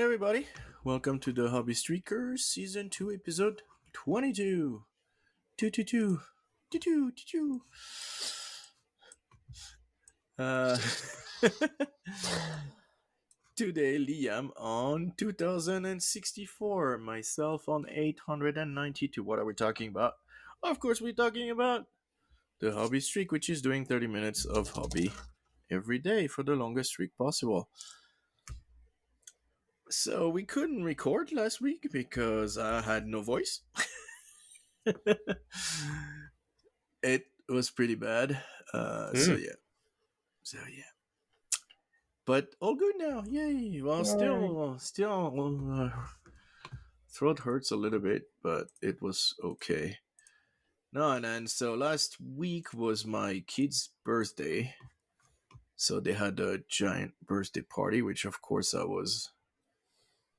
Hey everybody, welcome to the Hobby Streakers Season 2 Episode 22. 222. 22. Uh, Today Liam on 2064, myself on 892. What are we talking about? Of course we're talking about the Hobby Streak, which is doing 30 minutes of hobby every day for the longest streak possible. So we couldn't record last week because I had no voice. It was pretty bad. So yeah. But all good now. Yay. Well, still, throat hurts a little bit, but it was okay. No, and then so last week was my kid's birthday. So they had a giant birthday party, which of course I was.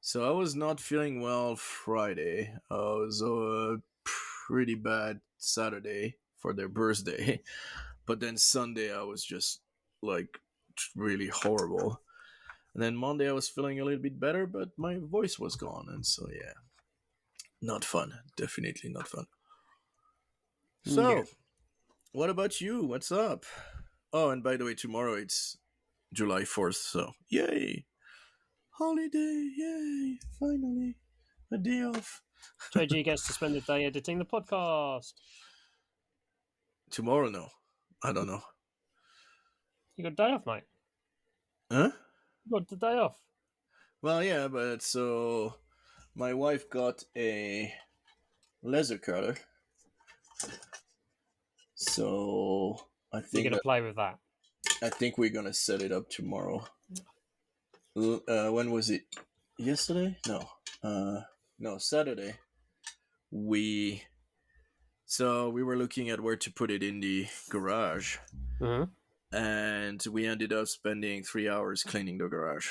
So I was not feeling well Friday. I was pretty bad Saturday for their birthday. But then Sunday I was just like really horrible. And then Monday I was feeling a little bit better, but my voice was gone. And so, yeah, not fun. Definitely not fun. So, what about you? What's up? Oh, and by the way, tomorrow it's July 4th. So, yay. Holiday. Yay. Finally. A day off. JG gets to spend the day editing the podcast. Tomorrow, no. I don't know. You got a day off, mate. Huh? You got the day off. Well, yeah, but so my wife got a laser cutter. So I You're think going to play with that. I think we're gonna set it up tomorrow. When was it? Yesterday? No, Saturday. We were looking at where to put it in the garage, and we ended up spending 3 hours cleaning the garage,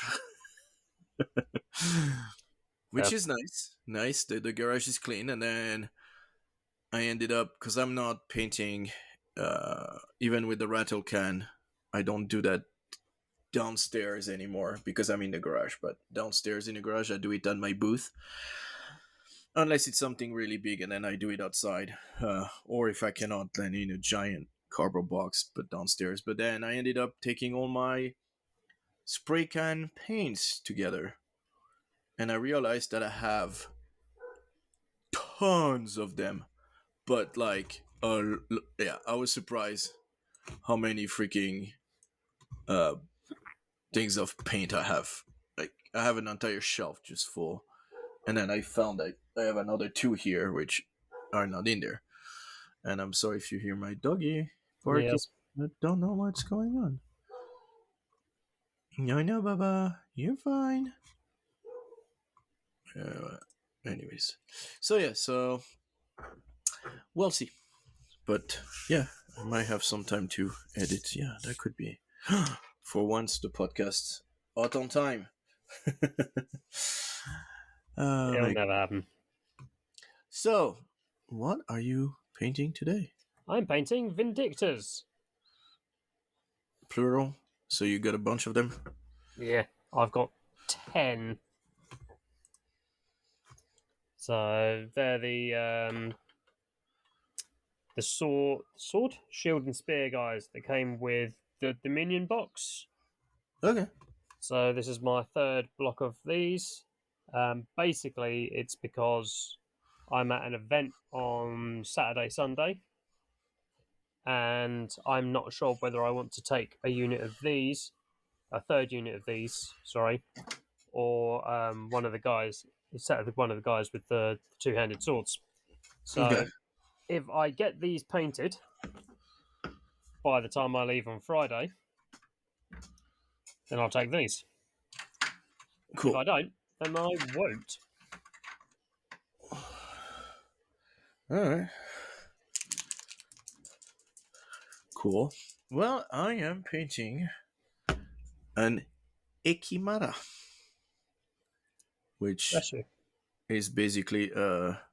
which is nice. Nice. The garage is clean, and then I ended up because I'm not painting. Even with the rattle can, I don't do that downstairs anymore because I'm in the garage. But downstairs in the garage, I do it at my booth, unless it's something really big, and then I do it outside. Or if I cannot, then in a giant cardboard box, but downstairs. But then I ended up taking all my spray can paints together, and I realized that I have tons of them. But like, yeah, I was surprised how many freaking things of paint I have. Like, I have an entire shelf just full, and then I found that I have another 2 here which are not in there. And I'm sorry if you hear my doggy barking. Yes. I don't know what's going on. No, Baba, you're fine. Anyways, so yeah, so we'll see. But yeah, I might have some time to edit. Yeah, that could be. For once, the podcast out on time. It'll never happen. So, what are you painting today? I'm painting Vindictors. Plural. So you got a bunch of them? Yeah, I've got 10. So they're the sword, shield, and spear guys that came with the Dominion box. Okay. So this is my third block of these. Basically, it's because I'm at an event on Saturday, Sunday, and I'm not sure whether I want to take a third unit of these, or one of the guys, one of the guys with the two-handed swords. So Okay. if I get these painted by the time I leave on Friday, then I'll take these. Cool. If I don't, then I won't. Alright. Cool. Well, I am painting an Ekimara, which is basically a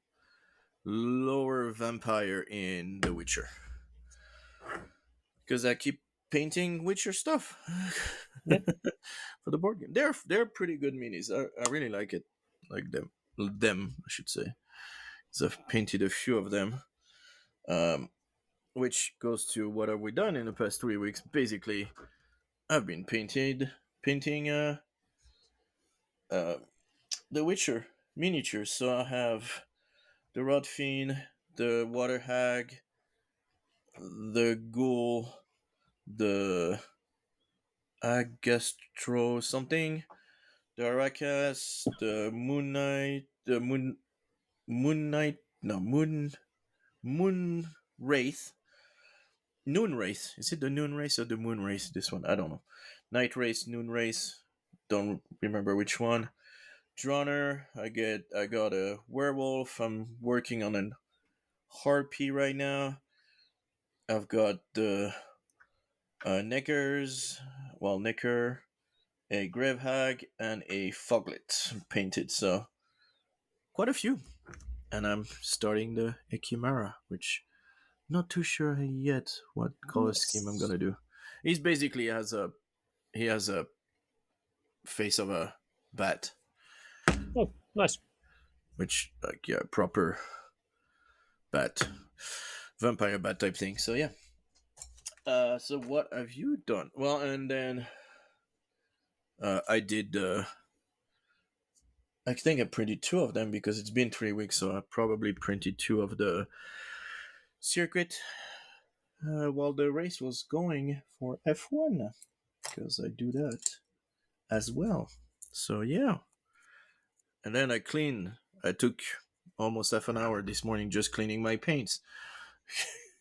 lower vampire in The Witcher. Because I keep painting Witcher stuff Yeah. for the board game. They're pretty good minis. I really like it, like them I should say. So I've painted a few of them, which goes to what have we done in the past 3 weeks. Basically, I've been painting uh, the Witcher miniatures. So I have the Rodfiend, the Water Hag, the Ghoul, the Agastro something, the Aracas, the Moon Knight, the Moon Knight, no Moon Wraith, Noon Wraith. Is it the Noon Wraith or the Moon Wraith? This one, I don't know. Night Wraith, Noon Wraith. Don't remember which one. Droner. I got a werewolf. I'm working on an harpy right now. I've got the Neckers. Well, Necker, a Grave Hag, and a Foglet painted. So quite a few. And I'm starting the Ekimara, which not too sure yet what color scheme I'm gonna do. He's basically has a face of a bat, Oh, nice. which like yeah, proper bat, vampire bat type thing. So yeah. So what have you done? Well, and then I did. I think I printed two of them because it's been 3 weeks, so I probably printed two of the circuit while the race was going for F1 because I do that as well. So yeah, and then I cleaned. I took almost half an hour this morning just cleaning my paints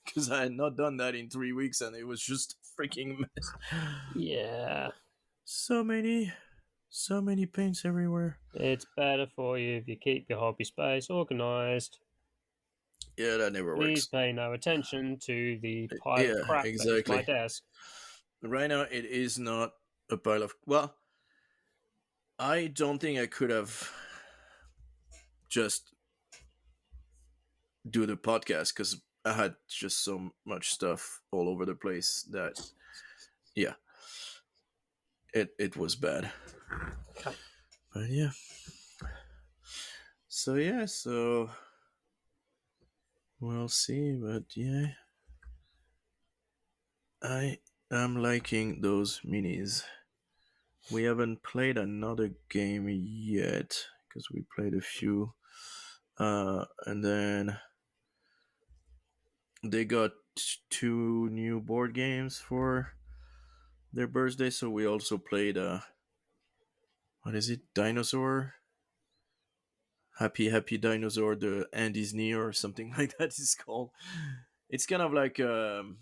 because I had not done that in 3 weeks, and it was just freaking mess. Yeah. So many paints everywhere. It's better for you if you keep your hobby space organised. Yeah, that never Please works. pay no attention to the pile of Yeah, crap that is my exactly. desk. Right now, it is not a pile of. Well, I don't think I could have just do the podcast because I had just so much stuff all over the place that, yeah, it was bad. Okay. But yeah. So we'll see. But yeah, I am liking those minis. We haven't played another game yet because we played a few. And then they got two new board games for their birthday, so we also played what is it? Dinosaur? Happy Dinosaur, the Andy's Knee or something like that is called. It's kind of like the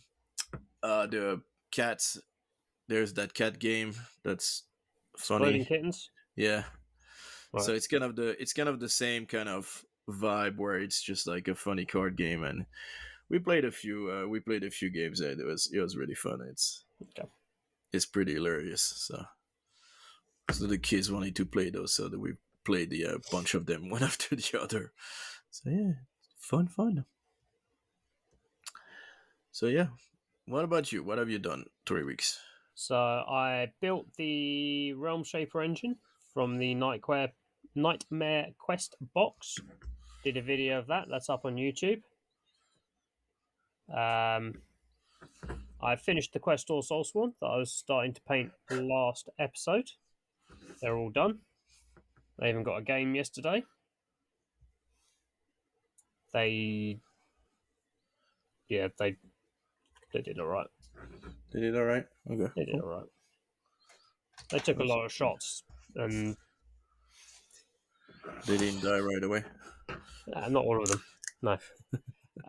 cats. There's that cat game that's Exploding funny. kittens. Yeah. Right. So it's kind of the same kind of vibe where it's just like a funny card game, and we played a few games. It was really fun. Okay. It's pretty hilarious. So the kids wanted to play those, so that we played the bunch of them one after the other. So yeah, fun. So yeah, what about you? What have you done 3 weeks? So I built the Realm Shaper engine from the Nightmare Quest box. Did a video of that. That's up on YouTube. I finished the Quest All Soulsworn that I was starting to paint last episode. They're all done. They even got a game yesterday. They did all right. They did all right. Okay, They did cool. all right. They took a lot of shots, and They didn't die right away. not all of them. No.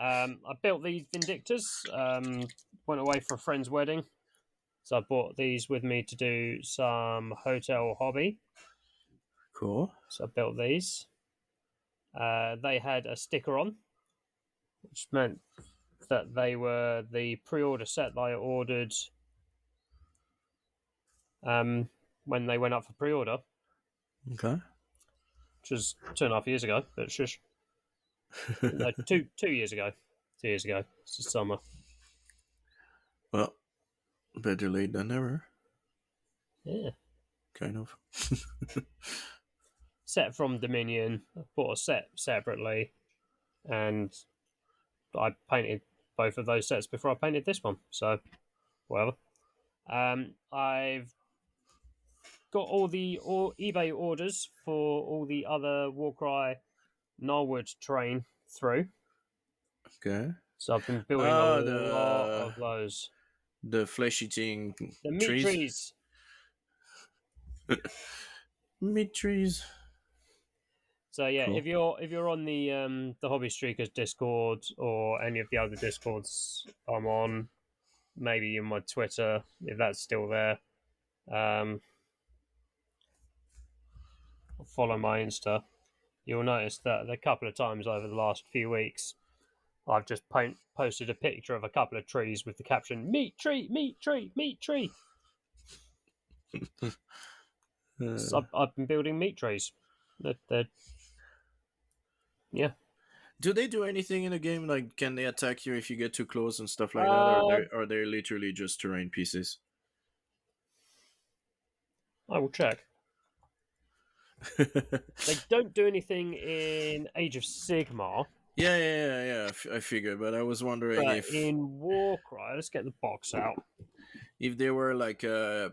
I built these Vindictors. Went away for a friend's wedding, so I brought these with me to do some hotel hobby. Cool. So I built these. They had a sticker on, which meant that they were the pre-order set that I ordered when they went up for pre-order, Okay. which was 2.5 years ago. But shush, no, 2 years ago. 2 years ago. It's the summer. Well, Better late than never. Yeah. Kind of. Set from Dominion. I bought a set separately, and I painted both of those sets before I painted this one. So, whatever. I've got all the eBay orders for all the other Warcry Narwood terrain through. Okay. So I've been building a lot of those. The flesh eating The meat trees. trees. Meat trees. So yeah, Cool. if you're on the Hobby Streakers Discord or any of the other Discords I'm on, maybe in my Twitter if that's still there, follow my Insta. You'll notice that a couple of times over the last few weeks, I've just posted a picture of a couple of trees with the caption "Meat tree, meat tree, meat tree." So I've been building meat trees. Yeah. Do they do anything in the game? Like, can they attack you if you get too close and stuff like that, or Uh, are they literally just terrain pieces? I will check. They don't do anything in Age of Sigmar. Yeah. I figured, but I was wondering But in Warcry, let's get the box out. if they were like a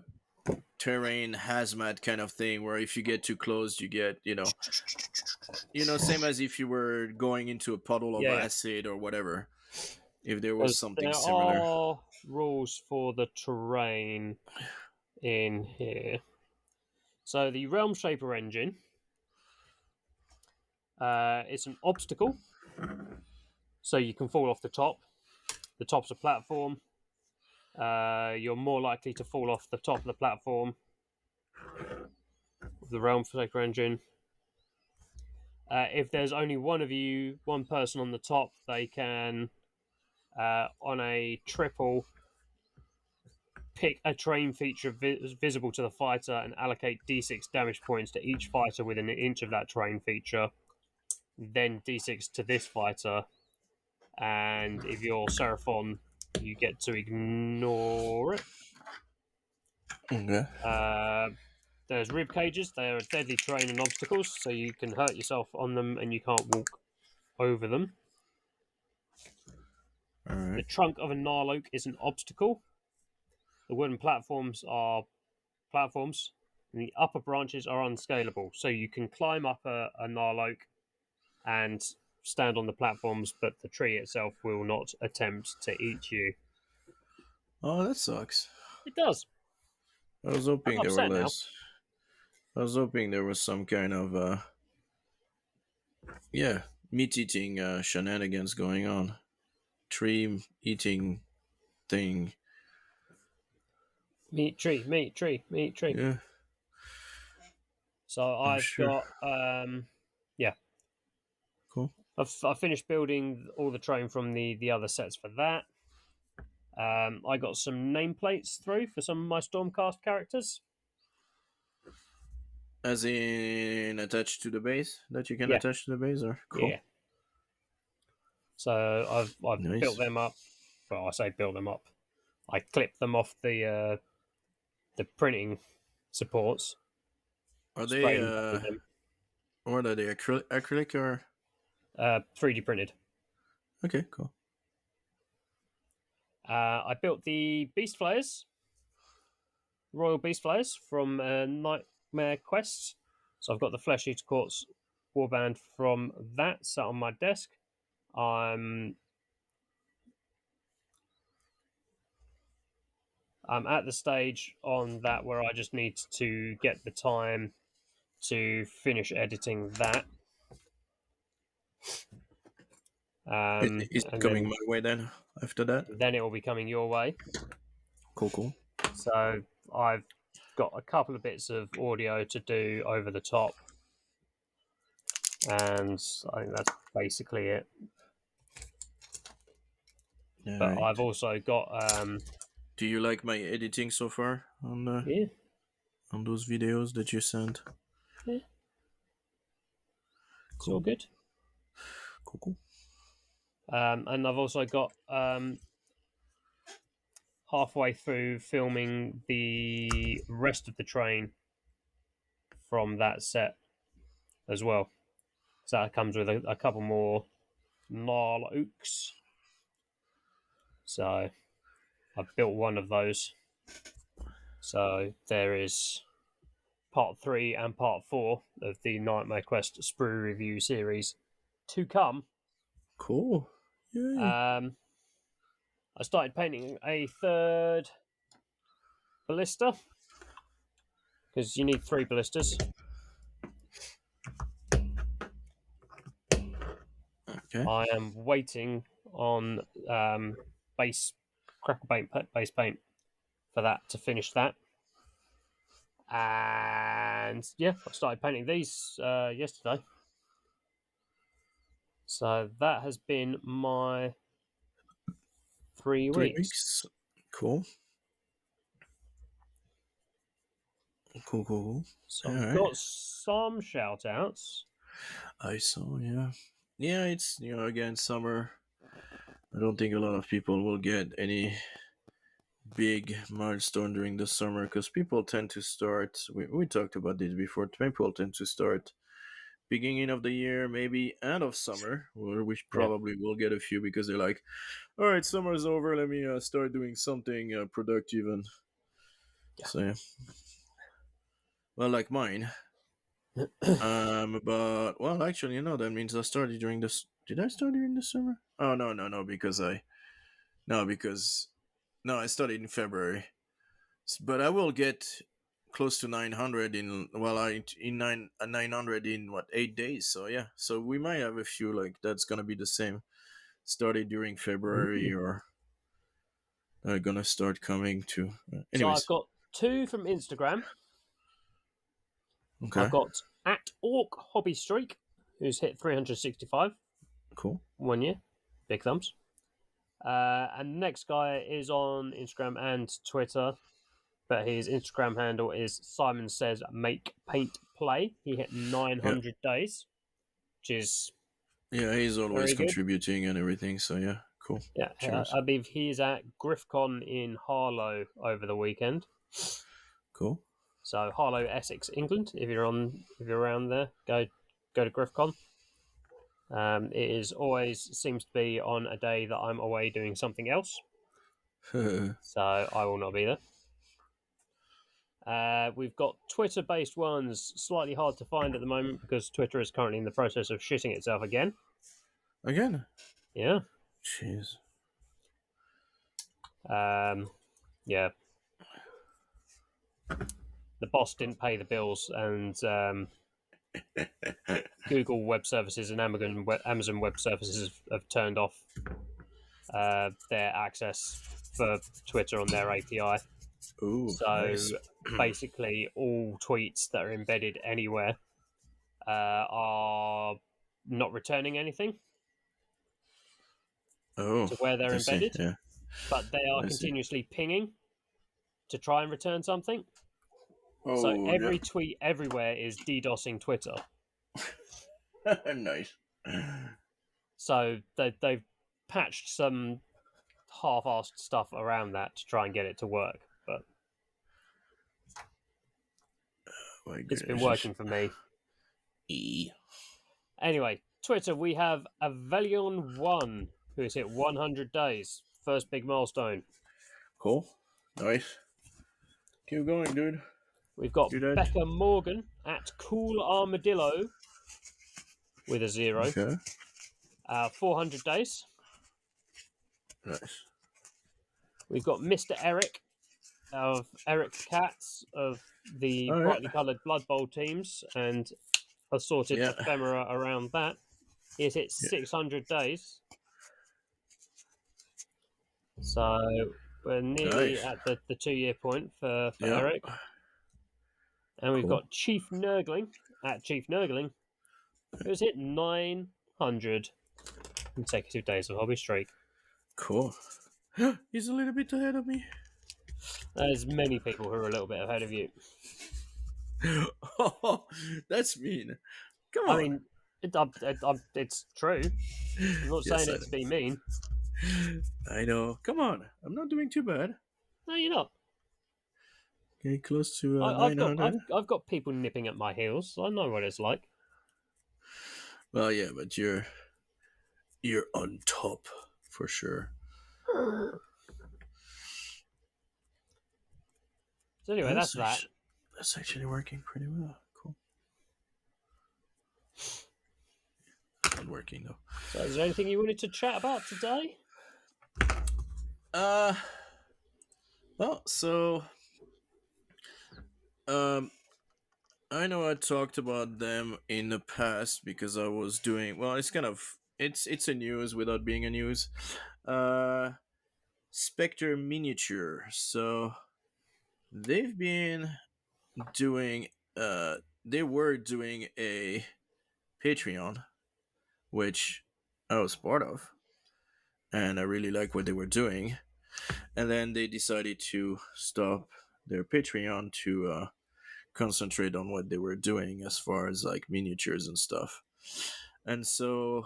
terrain hazmat kind of thing, where if you get too close, you get same as if you were going into a puddle of acid or whatever. If there was something there similar. are rules for the terrain in here. So the Realm Shaper engine, it's an obstacle, so you can fall off the top. The top's a platform. You're more likely to fall off the top of the platform of the Realm Shaper engine. If there's only one person on the top, they can, on a triple, pick a terrain feature visible to the fighter and allocate d6 damage points to each fighter within an inch of that terrain feature, then d6 to this fighter, and if you're Seraphon, you get to ignore it. Okay. There's rib cages. They are deadly terrain and obstacles, so you can hurt yourself on them and you can't walk over them. All right. The trunk of a gnarl is an obstacle. The wooden platforms are platforms, and the upper branches are unscalable. So you can climb up a gnarl and stand on the platforms, but the tree itself will not attempt to eat you. Oh, that sucks. It does. I was hoping I'm there were upset now. less. I was hoping there was some kind of meat eating shenanigans going on. Tree eating thing. Meat tree, meat tree, meat tree. Yeah. So I've got Cool. I've finished building all the terrain from the other sets for that. I got some nameplates through for some of my Stormcast characters. As in attached to the base that you can attach to the base, or cool. Yeah. So I've Nice. built them up. Well, I say built them up. I clipped them off the printing supports. Are they what are they, acrylic or 3D printed? Okay, cool. I built the Beast Flayers, Royal Beast Flayers from Nightmare Quest. So I've got the Flesh Eater Quartz warband from that sat on my desk. I'm at the stage on that where I just need to get the time to finish editing that. It's coming my way then after that. Then it will be coming your way. Cool. So I've got a couple of bits of audio to do over the top. And I think that's basically it. All but right. I've also got Do you like my editing so far on on those videos that you sent? Yeah. Cool. It's all good. Cool. And I've also got halfway through filming the rest of the train from that set as well. So that comes with a couple more gnarl oaks. So I've built one of those. So there is part 3 and part 4 of the Nightmare Quest sprue review series to come. Cool. Yay. I started painting a third ballista because you need 3 ballistas. Okay. I am waiting on base paint for that to finish that. And yeah, I started painting these yesterday. So that has been my 3 weeks. Cool. Cool. So I've got some shout outs. I saw, yeah. Yeah, it's, again, summer. I don't think a lot of people will get any big milestone during the summer because people tend to start, we talked about this before, people tend to start beginning of the year, maybe end of summer, which probably will get a few because they're like, all right, summer's over, let me start doing something productive. And so, yeah. Well, like mine. But, well, actually, that means I started during this. Did I start during the summer? Oh, no, because I started in February. But I will get close to 900 in 900 in 8 days. So yeah, so we might have a few like that's gonna be the same. Started during February or gonna start coming to. Anyways, so I've got 2 from Instagram. Okay. I've got at Orc Hobby Streak, who's hit 365. Cool. 1 year. Big thumbs. And the next guy is on Instagram and Twitter, but his Instagram handle is Simon Says Make Paint Play. He hit 900 days, which is he's always contributing and everything. So yeah, cool. Yeah, I believe he's at GriffCon in Harlow over the weekend. Cool. So Harlow, Essex, England. If you're around there, go to GriffCon. It is always seems to be on a day that I'm away doing something else, so I will not be there. We've got Twitter-based ones, slightly hard to find at the moment because Twitter is currently in the process of shitting itself again. Again? Yeah. Jeez. Yeah. The boss didn't pay the bills, and Google Web Services and Amazon Web Services have turned off their access for Twitter on their API. Ooh, so nice. Basically, all tweets that are embedded anywhere are not returning anything to where they're embedded, but they are continuously pinging to try and return something. So every tweet everywhere is DDoSing Twitter. Nice. So they've patched some half-assed stuff around that to try and get it to work, but it's been working for me. Anyway, Twitter, we have Avelion1, who has hit 100 days. First big milestone. Cool. Nice. Keep going, dude. We've got Becca Morgan at Cool Armadillo with a 0. Okay. 400 days. Nice. We've got Mr. Erik of Erik Katz of the brightly coloured Blood Bowl teams and assorted ephemera around that. He's hit 600 days. So we're nearly at the 2-year point for Erik. And we've got Chief Nurgling at Chief Nurgling, who's hit 900 consecutive days of hobby streak. Cool. He's a little bit ahead of me. There's many people who are a little bit ahead of you. Oh, that's mean. Come on. I mean, it's true. I'm not saying it to be mean. I know. Come on. I'm not doing too bad. No, you're not. Okay, close to I've got 900. I've got people nipping at my heels. I know what it's like. Well, yeah, but you're on top for sure. So anyway, that's That's that. actually, that's actually working pretty well. Cool. Not working though. So is there anything you wanted to chat about today? Uh, well, so um, I know I talked about them in the past because I was doing well. It's kind of it's a news without being a news. Uh, Spectre miniature. So they've been doing. They were doing a Patreon, which I was part of, and I really like what they were doing. And then they decided to stop their Patreon to concentrate on what they were doing as far as like miniatures and stuff. And so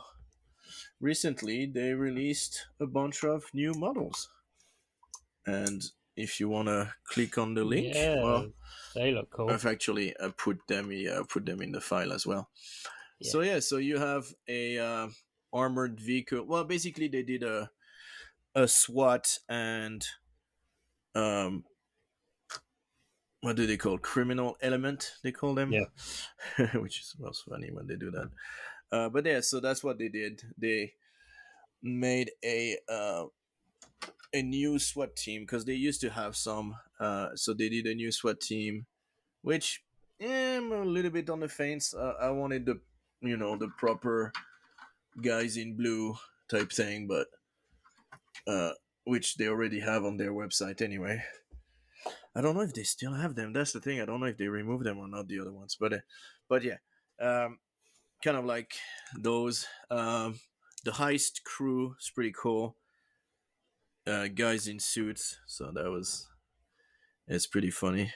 recently they released a bunch of new models. And if you want to click on the link, Yeah, well, they look cool. I've actually put them in the file as well. Yeah, So yeah, so you have a armored vehicle. Well, basically they did a SWAT and um what do they call criminal element? They call them, yeah, which is was funny when they do that. But yeah, so that's what they did. They made a new SWAT team because they used to have some. So they did a new SWAT team, which I'm a little bit on the fence. I wanted the the proper guys in blue type thing, but uh, which they already have on their website anyway. I don't know if they still have them. That's the thing. I don't know if they removed them or not. The other ones, but yeah, kind of like those. The heist crew is pretty cool. Guys in suits, so that was it's pretty funny,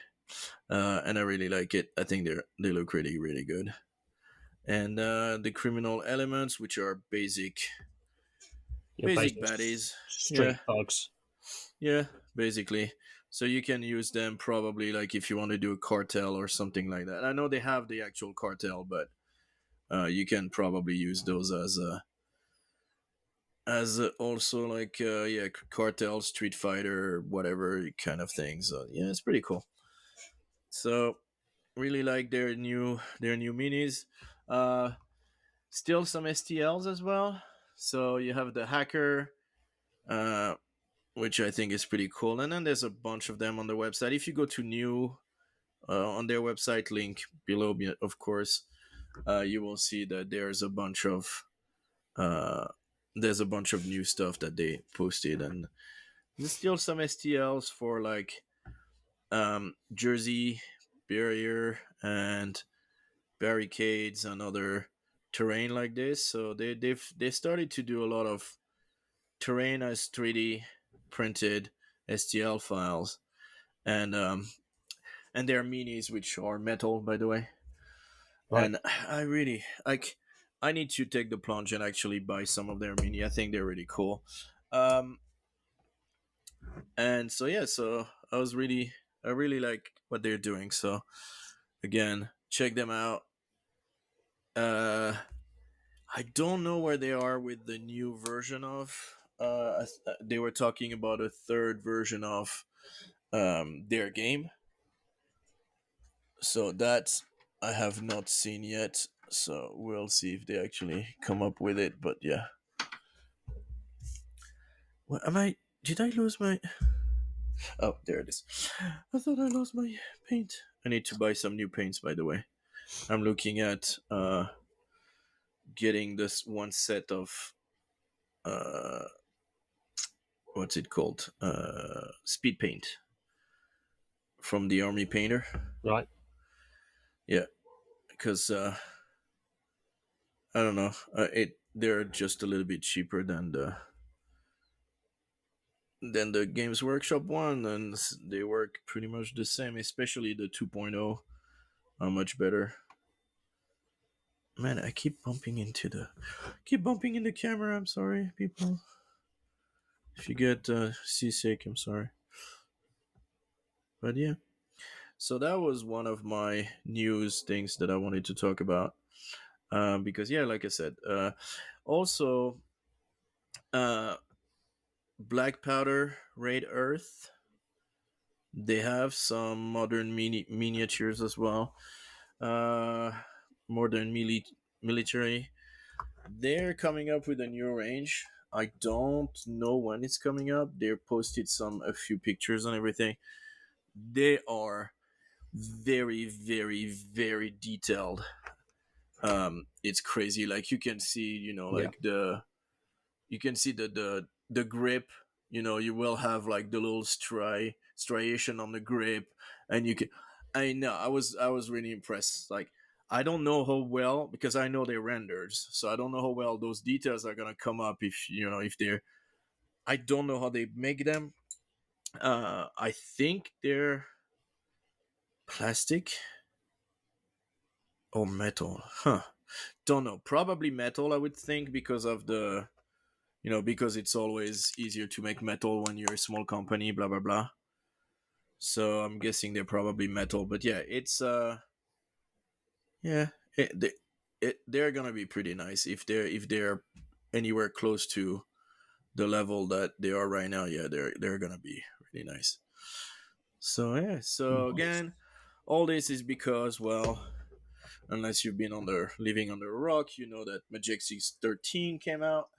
and I really like it. I think they look really good. And the criminal elements, which are your basic basic baddies. Yeah, street bugs. yeah, basically. So you can use them probably like if you want to do a cartel or something like that. I know they have the actual cartel, but you can probably use those as also like yeah, cartel, street fighter, whatever kind of thing. So yeah, it's pretty cool. So really like their new minis. Uh, Still some STLs as well. So you have the hacker, uh, which I think is pretty cool, and then there's a bunch of them on the website. If you go to new on their website link below, of course, you will see that uh, there's a bunch of new stuff that they posted, and there's still some STLs for like Jersey barrier and barricades and other terrain like this. So they started to do a lot of terrain as 3D printed STL files, and their minis, which are metal, by the way. Right. And I really like. I need to take the plunge and actually buy some of their mini. I think they're really cool. Um, and so yeah, so I really like what they're doing. So again, check them out. Uh, I don't know where they are with the new version of. They were talking about a third version of their game, so that I have not seen yet. So we'll see if they actually come up with it. But yeah, what am I? Did I lose my? Oh, there it is. I thought I lost my paint. I need to buy some new paints, by the way. I'm looking at getting this one set of uh, what's it called? Speed paint from the army painter. Right. Yeah, because I don't know. They're just a little bit cheaper than the Games Workshop one, and they work pretty much the same. Especially the 2.0 are much better. Man, I keep bumping in the camera. I'm sorry, people. If you get seasick, I'm sorry. But yeah, so that was one of my news things that I wanted to talk about. Because yeah, like I said, also uh, Black Powder Raid Earth. They have some modern miniatures as well. Uh, modern military. They're coming up with a new range. I don't know when it's coming up. They posted a few pictures and everything. They are very, very, very detailed. It's crazy. Like you can see, Yeah. like you can see the grip. You will have like the little striation on the grip, and you can. I know. I was really impressed. Like I don't know how well, because I know they're renders, so I don't know how well those details are gonna come up if they're. I don't know how they make them. I think they're plastic or metal. Huh. Don't know. Probably metal. I would think because of because it's always easier to make metal when you're a small company. Blah blah blah. So I'm guessing they're probably metal. But yeah, it's yeah, they're gonna be pretty nice if they're anywhere close to the level that they are right now. Yeah, they're gonna be really nice. So yeah, so Nice. again, all this is because, well, unless you've been living under a rock, you know that Majestic 13 came out,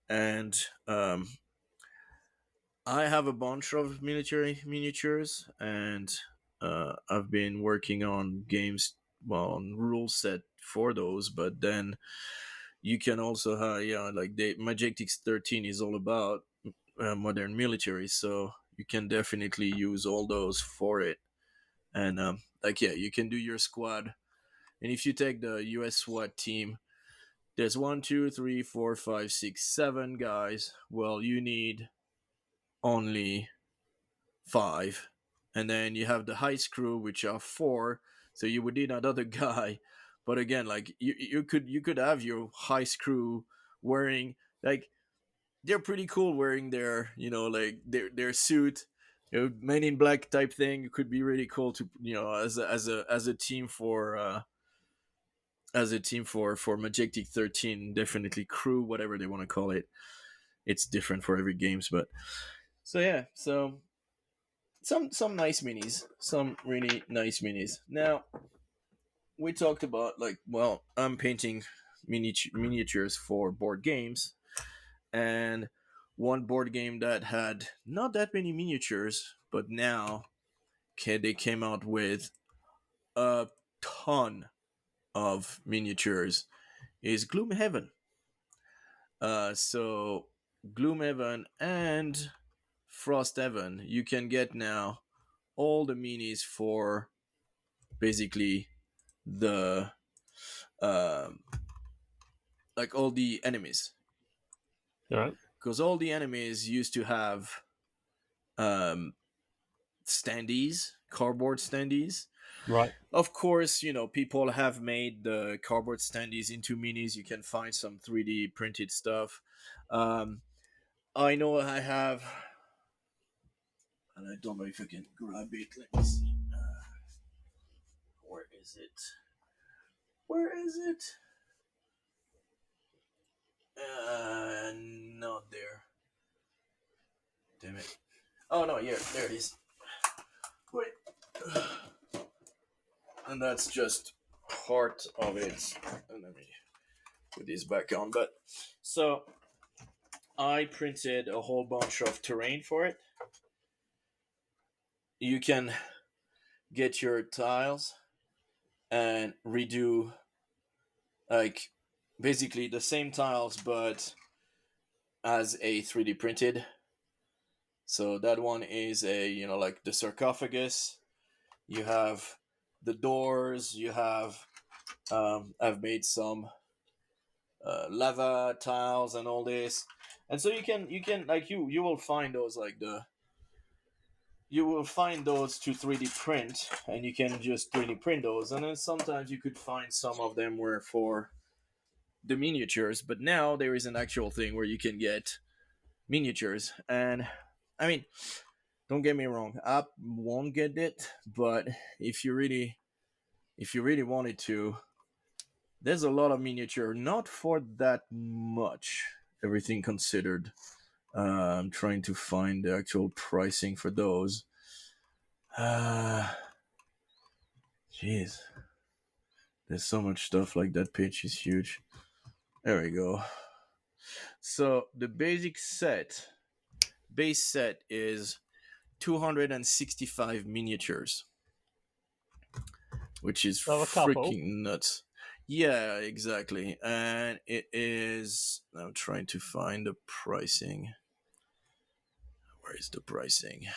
and I have a bunch of military miniatures, and I've been working on games, well, on rule set for those. But then you can also have, yeah, like the Majestic 13 is all about modern military, so you can definitely use all those for it. And like yeah, you can do your squad, and if you take the U.S. SWAT team, there's one, two, three, four, five, six, 7 guys. Well, you need only 5, and then you have the heist crew, which are 4. So you would need another guy. But again, like you could have your heist crew wearing, like, they're pretty cool wearing their, like their suit, Men in Black type thing. It could be really cool to, as a team for Majestic 13. Definitely crew, whatever they want to call it. It's different for every games, but so yeah, so some nice minis, some really nice minis. Now we talked about, like, well, I'm painting miniatures for board games, and one board game that had not that many miniatures, but now they came out with a ton of miniatures, is Gloomhaven. So Gloomhaven and Frosthaven, you can get now all the minis for basically the um like all the enemies, All right. because all the enemies used to have um standees, cardboard standees. Right. Of course, people have made the cardboard standees into minis. You can find some 3D printed stuff. um I know I have, and I don't know if I can grab it. Let me see. Where is it? Where is it? Not there. Damn it. Oh no, here, there it is. Wait. And that's just part of it. And let me put this back on. But so I printed a whole bunch of terrain for it. You can get your tiles and redo, like, basically the same tiles but as a 3D printed. So that one is a, like the sarcophagus. You have the doors. You have, I've made some lava tiles and all this, and so you can like you will find those, like the you will find those to 3D print, and you can just 3D print those, and then sometimes you could find some of them were for the miniatures, but now there is an actual thing where you can get miniatures. And I mean, Don't get me wrong, I won't get it, but if you really wanted to, there's a lot of miniature, not for that much, everything considered. I'm trying to find the actual pricing for those. Jeez, there's so much stuff. Like that page is huge. There we go. So the base set is 265 miniatures, which is So a couple. freaking nuts. Yeah, exactly. And it is. I'm trying to find the pricing. Where is the pricing?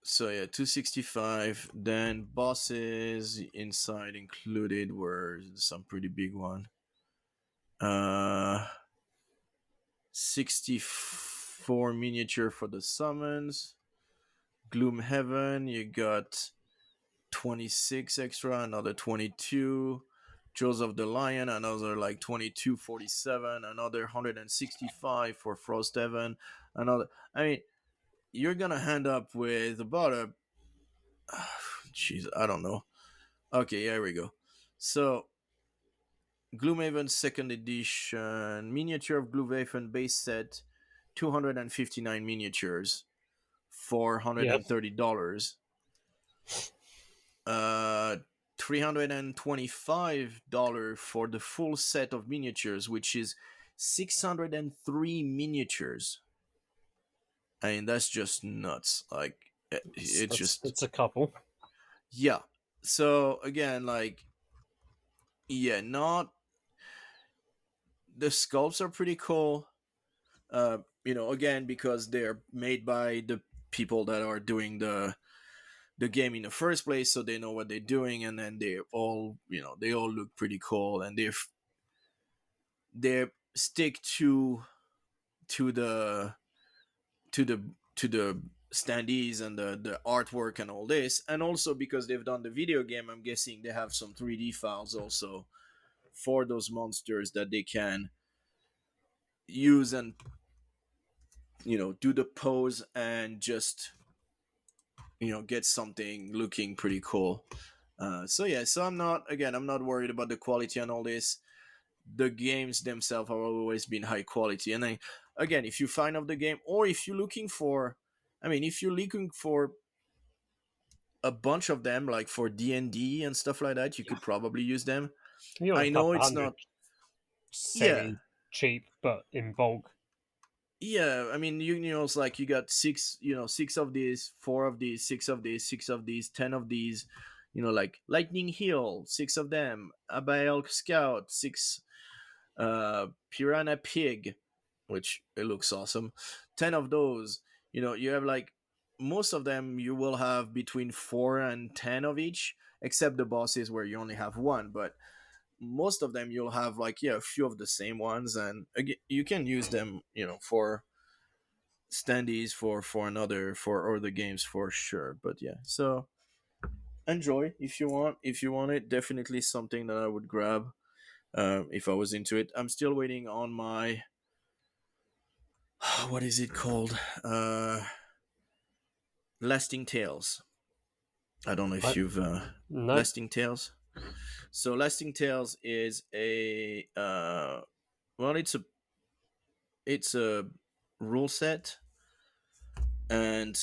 So yeah, 265. Then bosses inside included were some pretty big one. 64 miniature for the summons. Gloomhaven, you got 26 extra, another 22. Jaws of the Lion, another like 2247, another 165 for Frosthaven, another. I mean, you're gonna end up with about a. Jeez, I don't know. Okay, here we go. So, Gloomhaven second edition miniature of Gloomhaven base set, 259 miniatures, Yep. $430. Uh, $325 for the full set of miniatures, which is 603 miniatures. I mean, that's just nuts. Like, it's just. It's a couple. Yeah. So, again, like, yeah, not. The sculpts are pretty cool. Again, because they're made by the people that are doing the game in the first place, so they know what they're doing, and then they all look pretty cool, and they stick to the to the to the standees and the artwork and all this, and also because they've done the video game, I'm guessing they have some 3D files also for those monsters that they can use and do the pose and just get something looking pretty cool. So I'm not worried about the quality and all this. The games themselves have always been high quality, and again, if you find out the game, or if you're looking for, if you're looking for a bunch of them, like for D&D and stuff like that, you could probably use them. You're a I know couple it's hundred not. Yeah, semi cheap, but in bulk. yeah, it's like you got six of these, four of these, six of these, six of these, 10 of these, like Lightning Hill, six of them, Abael Scout, six, Piranha Pig, which it looks awesome, 10 of those. You have like, most of them you will have between 4 and 10 of each, except the bosses where you only have one, but most of them you'll have like, yeah, a few of the same ones, and again, you can use them for standees for other games for sure. But yeah, so enjoy if you want it. Definitely something that I would grab if I was into it. I'm still waiting on my what is it called, Lasting Tales. I don't know if But you've no, Lasting Tales. So Lasting Tales is a well, it's a rule set, and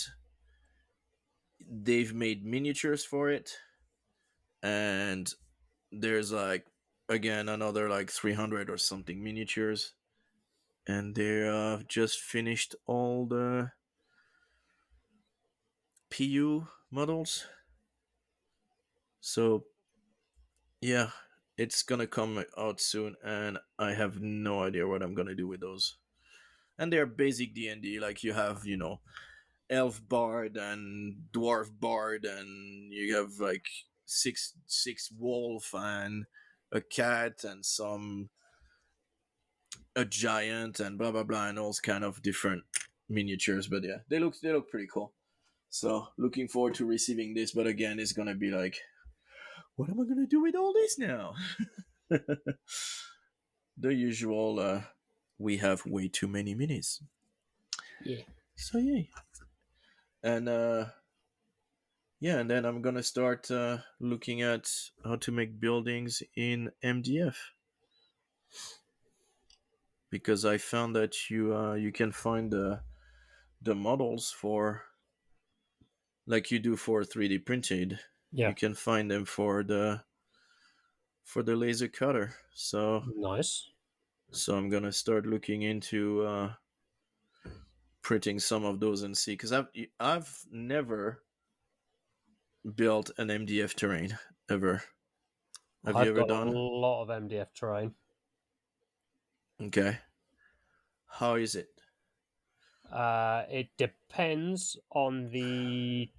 they've made miniatures for it, and there's like, again, another like 300 or something miniatures, and they just finished all the PU models. So yeah, it's gonna come out soon, and I have no idea what I'm gonna do with those. And they're basic D&D, like you have elf bard and dwarf bard, and you have like six wolf and a cat and a giant and blah blah blah, and all kind of different miniatures. But yeah, they look pretty cool. So looking forward to receiving this. But again, it's gonna be like, what am I gonna do with all this now? The usual we have way too many minis. Yeah. So yeah, and yeah, and then I'm gonna start looking at how to make buildings in MDF because I found that you can find the models for like you do for 3D printed. Yeah. You can find them for the laser cutter. Nice. So I'm gonna start looking into printing some of those and see because I've never built an MDF terrain ever. Have you I've ever got a done? lot of MDF terrain. Okay. How is it? It depends on the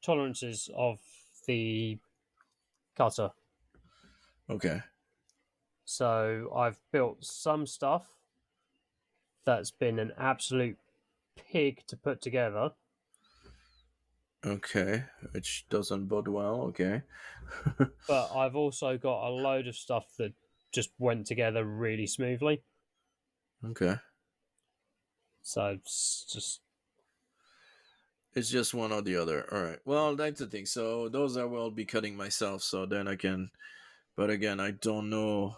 tolerances of the cutter. Okay. So I've built some stuff that's been an absolute pig to put together, Okay. Which doesn't bode well. Okay. but I've also got a load of stuff that just went together really smoothly. Okay. So it's just It's just one or the other. All right. Well, that's the thing. So those I will be cutting myself. So then I can. But again, I don't know.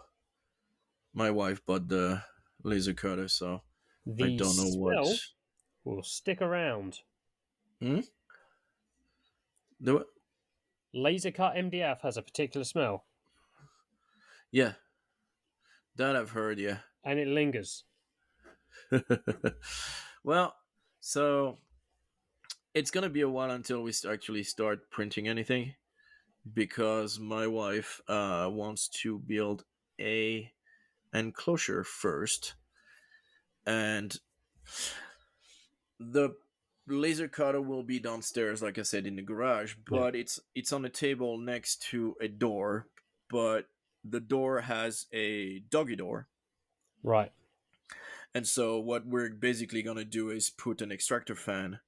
My wife bought the laser cutter, so I the don't know what. smell will stick around. Hmm? The, Laser cut MDF has a particular smell, yeah, that I've heard. Yeah. and it lingers. Well, so it's gonna be a while until we actually start printing anything because my wife wants to build a enclosure first, and the laser cutter will be downstairs, like I said, in the garage. Yeah. But it's on a table next to a door, but the door has a doggy door. Right. And so what we're basically gonna do is put an extractor fan,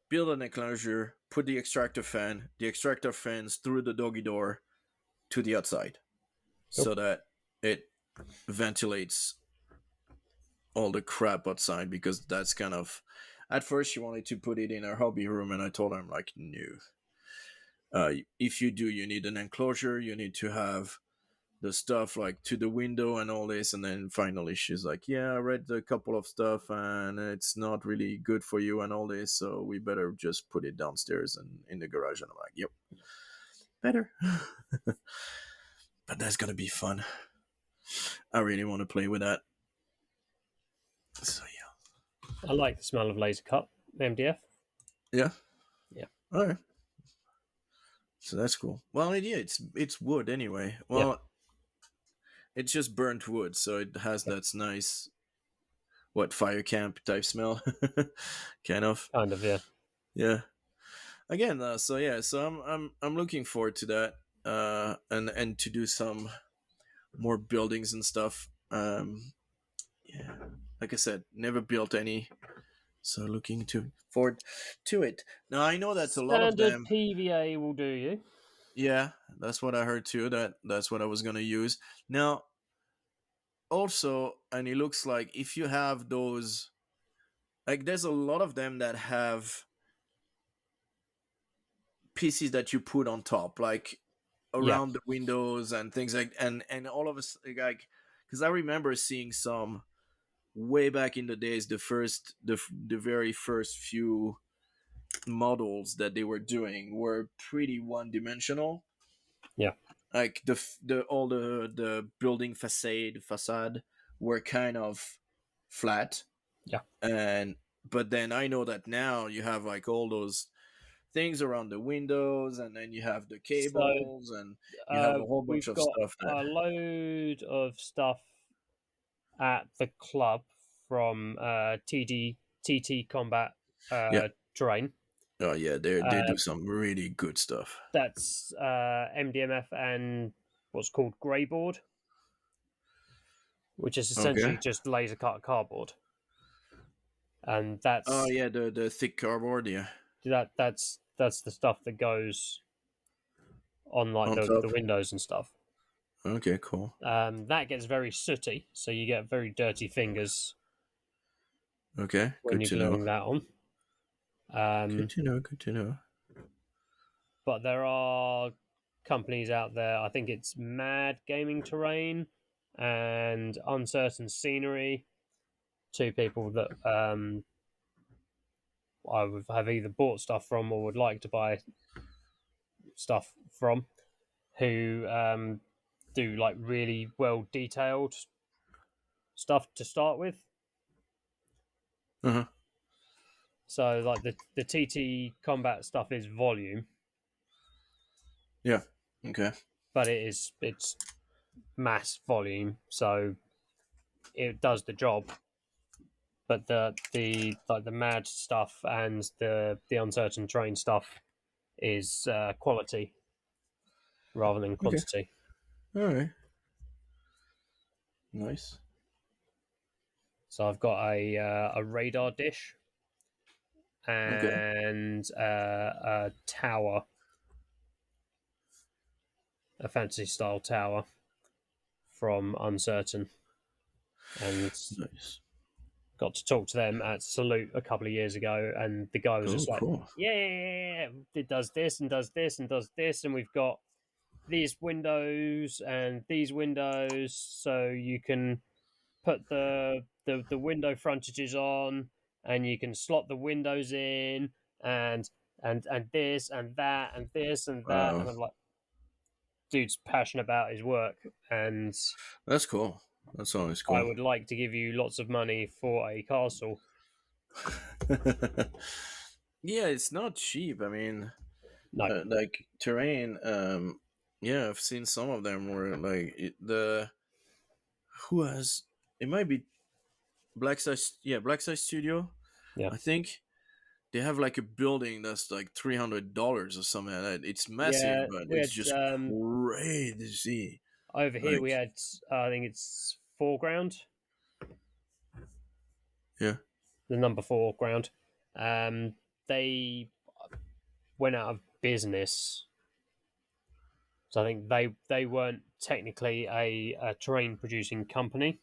build an enclosure, put the extractor fans through the doggy door to the outside, Cool. so that it ventilates all the crap outside because that's kind of at first she wanted to put it in her hobby room and I told her I'm like no, if you do you need an enclosure, you need to have the stuff like to the window and all this. And then finally she's like, yeah, I read a couple of stuff and it's not really good for you and all this, so we better just put it downstairs and in the garage. And I'm like, yep, better. But that's gonna be fun. I really want to play with that. So yeah. I like the smell of laser cut MDF. Yeah. Yeah. All right. So that's cool. Well, yeah, it's wood anyway. Yeah. Well, it's just burnt wood, so it has Yeah. that nice what fire camp type smell, kind of. Kind of. Yeah. Yeah. Again, so yeah, so I'm looking forward to that, and to do some more buildings and stuff. Yeah, like I said, never built any, so looking to forward to it. Now I know that a lot of Standard them. PVA will do you. Yeah, that's what I heard too. That's what I was gonna use. Now, also, and it looks like if you have those, like, there's a lot of them that have pieces that you put on top, like Yeah. around the windows and things like, and all of us like, because I remember seeing some way back in the days, the very first few models that they were doing were pretty one dimensional. Yeah. Like the all the building facade were kind of flat. Yeah. And but then I know that now you have like all those things around the windows, and then you have the So cables, and you have a whole bunch we've of got stuff that. a load of stuff at the club from TT Combat Yeah. Terrain. Oh yeah, they Uh, do some really good stuff. that's MDMF and what's called grey board, which is Okay. essentially just laser cut cardboard, and Oh yeah, the thick cardboard, yeah, that's the stuff that goes on like on the top. windows and stuff. Okay, cool. That gets very sooty, so you get very dirty fingers Okay, when good you're to know. gluing that on. Good to know. Good to know. But there are companies out there. I think it's Mad Gaming Terrain and Uncertain Scenery. Two people that I would have either bought stuff from or would like to buy stuff from, who do like really well detailed stuff to start with. Uh-huh. So like the TT combat stuff is volume, Yeah. Okay. but it's mass volume, so it does the job. But the like the mad stuff and the uncertain terrain stuff is quality rather than Okay. quantity. All right. Nice. So I've got a radar dish Okay. and a tower, a fantasy style tower from Uncertain, and Nice. got to talk to them at Salute a couple of years ago, and the guy was Oh, just like, cool. "Yeah, it does this and does this and does this, and we've got these windows and these windows, so you can put the window frontages on, and you can slot the windows in, and this and that and this and that." Wow. And I'm like, dude's passionate about his work, and That's cool. That's always I cool. would like to give you lots of money for a castle. Yeah, it's not cheap. I mean, No, like terrain. Yeah, I've seen some of them where like the who has it might be Black Size. Yeah, Black Size Studio. yeah, I think they have like a building that's like $300 or something like that. It's massive, yeah. but We it's had just crazy. over here. Like, We had I think it's foreground, yeah. the number four ground. They went out of business, so I think they weren't technically a terrain producing company.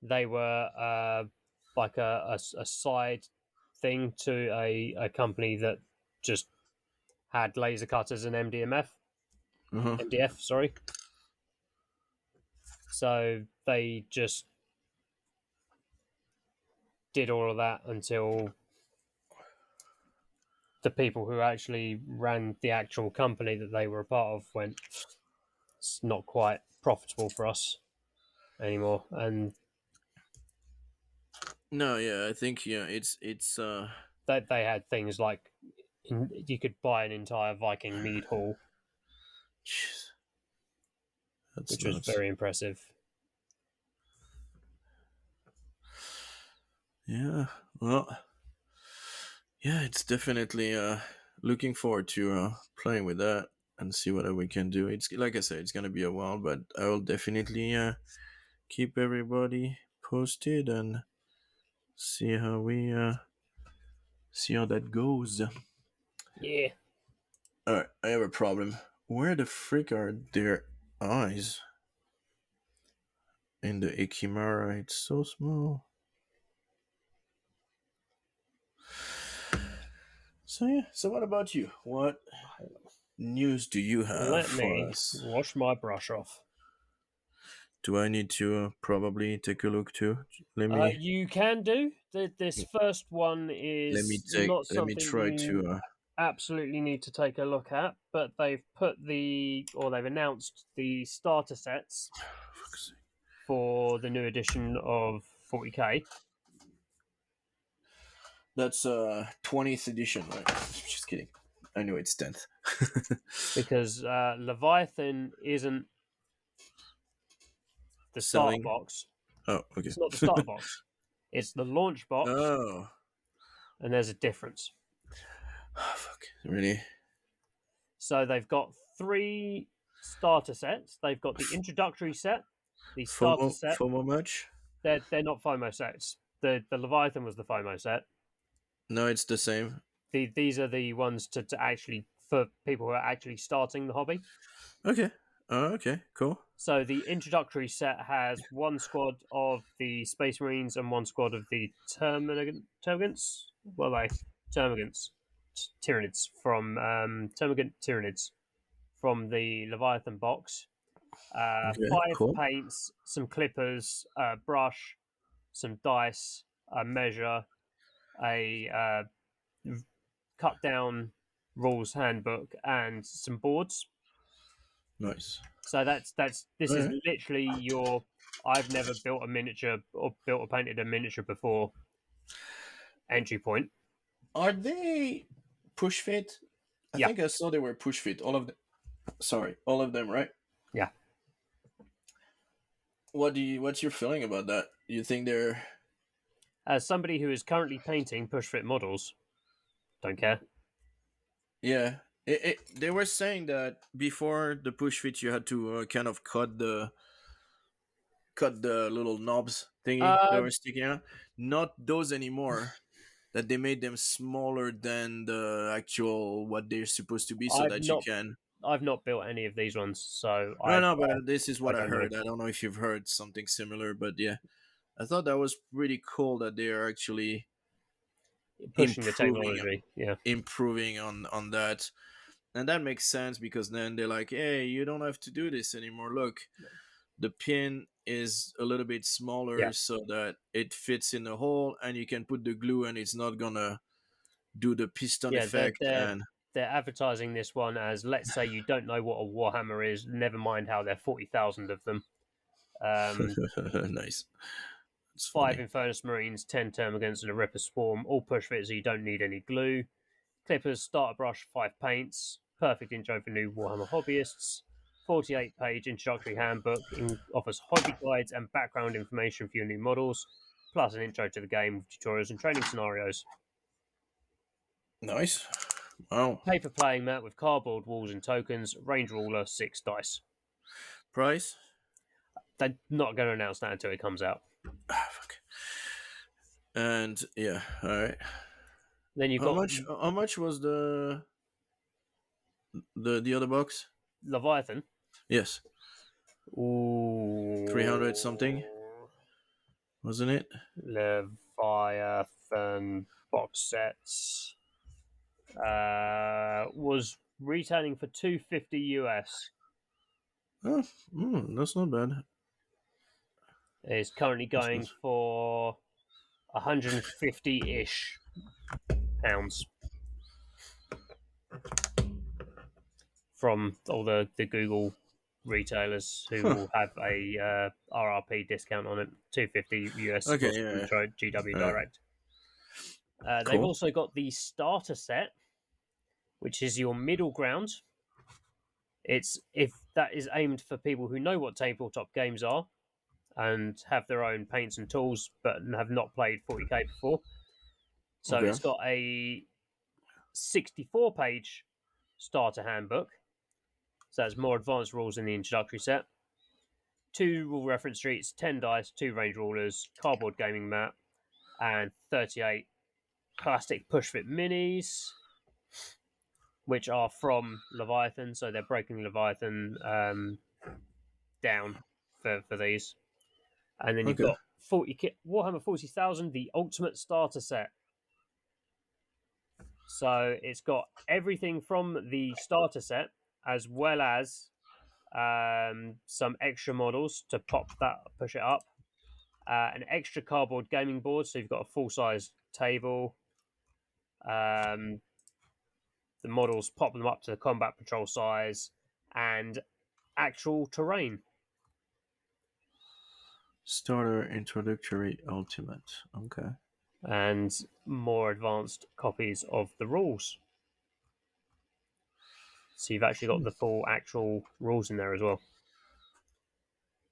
They were like a side thing to a company that just had laser cutters and Uh-huh. MDF, sorry. So they just did all of that until the people who actually ran the actual company that they were a part of went, it's not quite profitable for us anymore. And No, yeah, I think yeah, it's they had things like you could buy an entire Viking mead hall, jeez, that's which was nuts. very impressive. Yeah. Well, yeah, it's definitely looking forward to playing with that and see what we can do. It's like I said, it's gonna be a while, but I will definitely keep everybody posted and see how we see how that goes. Yeah. All right, I have a problem. Where the frick are their eyes in the Ikimara? It's so small. So yeah. So what about you? What news do you have Let for me us? wash my brush off. Do I need to probably take a look too? Let me You can do. This first one is not let me something try you to absolutely need to take a look at, but they've announced the starter sets fuck's sake. for the new edition of 40k. That's 20th edition, right? Just kidding. I know it's 10th. Because Leviathan isn't the starter Selling. box. Oh, okay. It's not the starter box. It's the launch box, Oh. and there's a difference. Oh, fuck. Really? So they've got three starter sets. They've got the introductory set, the starter set. FOMO much? They're not FOMO sets. The Leviathan was the FOMO set. No, it's the same. These are the ones to actually for people who are actually starting the hobby. Okay. Okay, cool. So the introductory set has one squad of the Space Marines and one squad of the Termagants. Well, like Termagants, Tyranids from Termagant Tyranids from the Leviathan box. Okay, Five cool. paints, some clippers, a brush, some dice, a measure, a cut down rules handbook, and some boards. Nice. So this All is right. literally your. I've never built a miniature or built or painted a miniature before entry point. Are they push fit? I Yeah, think I saw they were push fit. All of them. Sorry, all of them, right? yeah. What's your feeling about that? You think they're As somebody who is currently painting push fit models, don't care. yeah? They were saying that before the push fit, you had to kind of cut the little knobs thingy that Uh, were sticking out. Not those anymore. That they made them smaller than the actual what they're supposed to be, so I've that you not can. I've not built any of these ones, so No, no, but this is I what I don't know. heard. I don't know if you've heard something similar, but yeah, I thought that was pretty cool that they are actually Pushing the improving technology, yeah, improving on that, and that makes sense because then they're like, hey, you don't have to do this anymore. Look, the pin is a little bit yeah, smaller so that it fits in the hole, and you can put the glue, and it's not gonna do the piston yeah. effect. And They're advertising this one as, let's say you don't know what a Warhammer is, never mind how there are 40,000 of them. Um, nice. It's Five funny. Infernus Marines, 10 Termagants, and a Ripper Swarm, all push fit, so you don't need any glue. Clippers, starter brush, 5 paints. Perfect intro for new Warhammer hobbyists. 48-page introductory handbook offers hobby guides and background information for your new models, plus an intro to the game with tutorials and training scenarios. Nice. Wow. Paper playing mat with cardboard walls and tokens. Range ruler, 6 dice. Price? They're not going to announce that until it comes out. Ah, fuck. And yeah, all right. Then you've How got much? How much was the other box? Leviathan. Yes, Ooh. 300 something, wasn't it? Leviathan box sets was retailing for 250 US. Oh, that's not bad. It's currently That's going not. for 150-ish pounds from all the Google retailers who Huh. will have a RRP discount on it. 250 US Okay, was from yeah, GW yeah. All right. Direct. They've Cool. also got the starter set, which is your middle ground. It's if that is aimed for people who know what tabletop games are and have their own paints and tools, but have not played 40k before. So Okay. it's got a 64-page starter handbook. So that's more advanced rules in the introductory set. 2 rule reference sheets, 10 dice, 2 range rulers, cardboard gaming mat, and 38 plastic push fit minis, which are from Leviathan. So they're breaking Leviathan down for these. And then you've Okay. got Warhammer 40,000, the Ultimate Starter Set. So it's got everything from the starter set, as well as some extra models to push it up. An extra cardboard gaming board, so you've got a full size table. Um, the models pop them up to the combat patrol size, and actual terrain. Starter introductory ultimate. Okay. And more advanced copies of the rules. So you've actually got the full actual rules in there as well.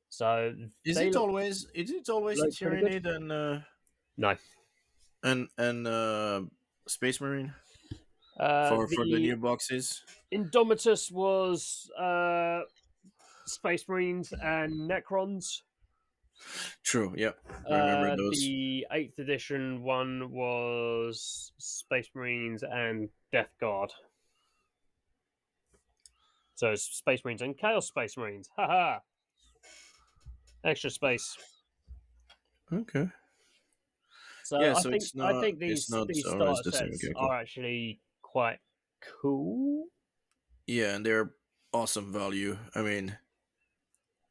So Is they it always? Is it always look pretty good. Tyranid No, and Space Marine for the the new boxes? Indomitus was Space Marines and Necrons. True. Yep. I remember those. The 8th edition one was Space Marines and Death Guard. So it's Space Marines and Chaos Space Marines. Haha! Extra space. Okay. So Yeah, I so think it's these not always starter the same. sets Okay, cool. are actually quite cool. Yeah, and they're awesome value. I mean,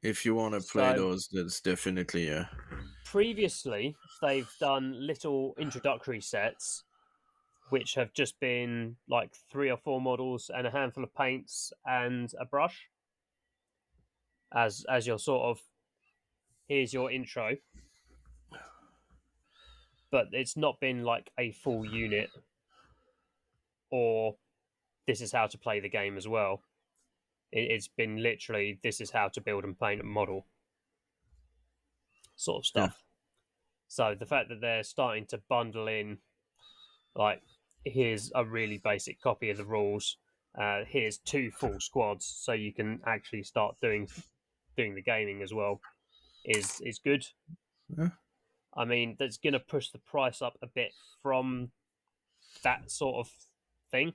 if you want to play So those, that's definitely previously they've done little introductory sets which have just been like 3 or 4 models and a handful of paints and a brush as your sort of here's your intro, but it's not been like a full unit or this is how to play the game as well. It's been literally this is how to build and paint a model sort of yeah. stuff. So the fact that they're starting to bundle in like here's a really basic copy of the rules, here's 2 full squads, so you can actually start doing the gaming as well is good. Yeah. I mean, that's going to push the price up a bit from that sort of thing,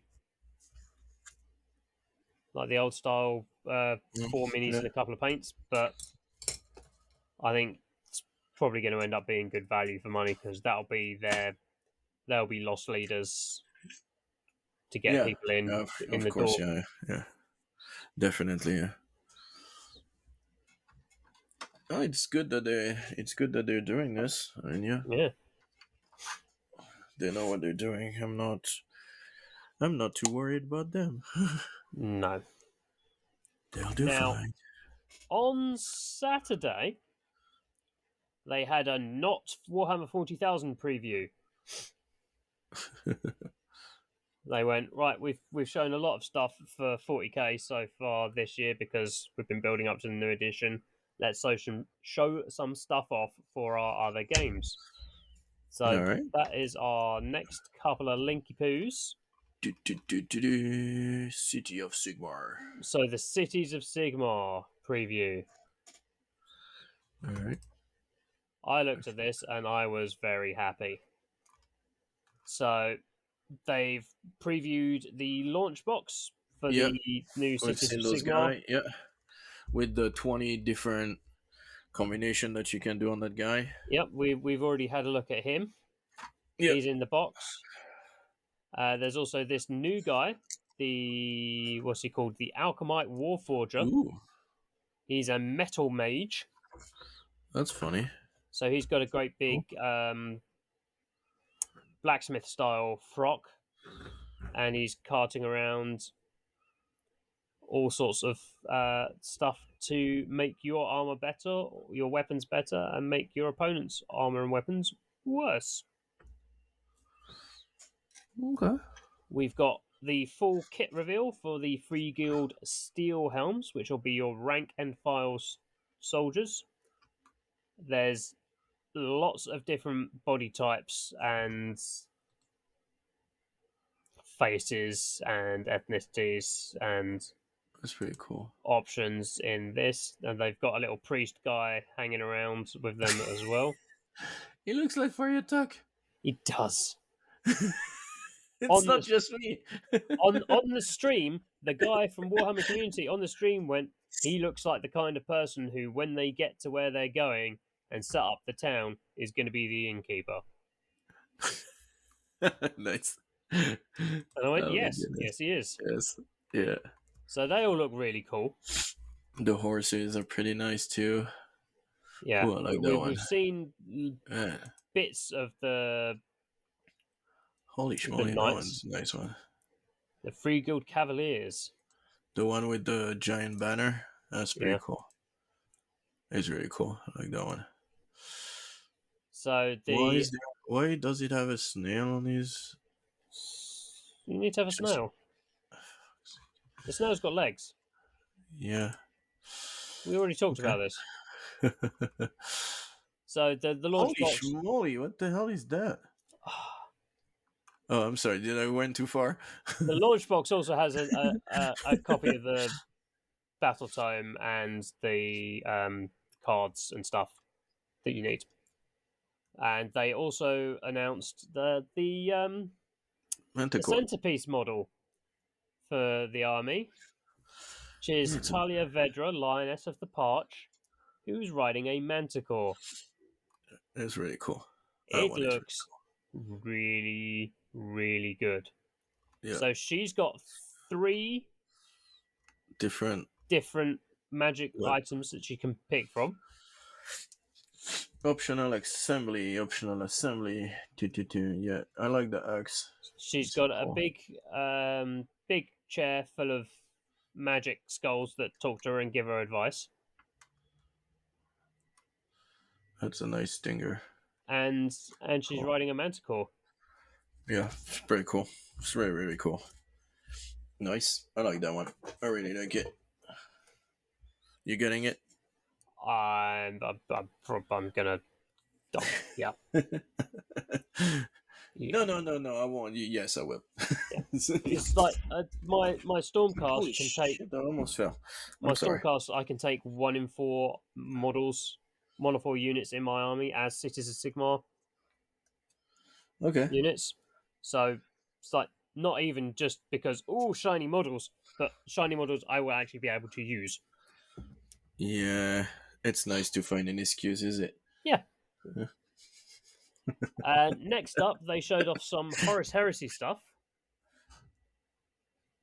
like the old style 4 minis Yeah. and a couple of paints. But I think it's probably going to end up being good value for money because they'll be lost leaders to get Yeah. people in Of the course. door. Yeah. Yeah. Definitely. Yeah. Oh, it's good that they're doing this. I mean, yeah, Yeah, they know what they're doing. I'm not too worried about them. no. They'll do Now fine. on Saturday they had a not Warhammer 40,000 preview. They went right. We've shown a lot of stuff for 40k so far this year because we've been building up to the new edition. Let's show some stuff off for our other games. So All right. that is our next couple of linky poos. City of Sigmar. So the Cities of Sigmar preview. All right. I looked at this and I was very happy. So they've previewed the launch box for Yeah, the new we've Cities seen of those Sigmar. guy. Yeah, with the 20 different combination that you can do on that guy. Yep, we've already had a look at him. Yeah. He's in the box. There's also this new guy, the what's he called? The Alchemite Warforger. Ooh, He's a metal mage, that's funny. so he's got a great Cool. big blacksmith style frock, and he's carting around all sorts of stuff to make your armor better, your weapons better, and make your opponent's armor and weapons worse. Okay. We've got the full kit reveal for the Free Guild Steel Helms, which will be your rank and file soldiers. There's lots of different body types and faces and ethnicities and That's pretty cool. options in this. And they've got a little priest guy hanging around with them as well. He looks like Fire Tuck. He does. It's not just me. On the stream, the guy from Warhammer Community on the stream went, he looks like the kind of person who, when they get to where they're going and set up the town, is going to be the innkeeper. Nice. And I went, Oh, yes, he is. yes, yeah. So they all look really cool. The horses are pretty nice too. Yeah, Ooh, I like that one. we've seen Yeah. bits of the Holy schmoly, that knights, one's a nice one. the Free Guild Cavaliers. The one with the giant banner. That's pretty Yeah. cool. It's really cool. I like that one. So Why does it have a snail on his? you need to have a snail. The snail's got legs. Yeah. We already talked about this. So the launch Holy box. schmoly! What the hell is that? Oh, I'm sorry. Did I went too far? The launch box also has a copy of the battle tome and the cards and stuff that you need. And they also announced the Manticore. centerpiece model for the army. which is It's Talia Vedra, Lioness of the Parch, who's riding a manticore. it's really cool. That It one is really looks really, really good. cool. Yeah, So she's got 3 different different magic what items that she can pick from. optional assembly. Yeah, I like the axe. She's It's so got a cool. big chair full of magic skulls that talk to her and give her advice. That's a nice stinger. And she's Cool. riding a manticore. Yeah, it's pretty cool. It's really really cool. Nice. I like that one. I really like it. You getting it? I'm gonna yeah. No. I won't. Yes, I will. Yeah. It's like my Holy Stormcast can take shit! That almost fell. my I'm sorry. Stormcast. I can take 1 in 4 models, 1 or 4 units in my army as Cities of Sigmar Okay. units. So it's like not even just because shiny models, but shiny models I will actually be able to use. Yeah, it's nice to find an excuse, is it? Yeah. Next up, they showed off some Horus Heresy stuff.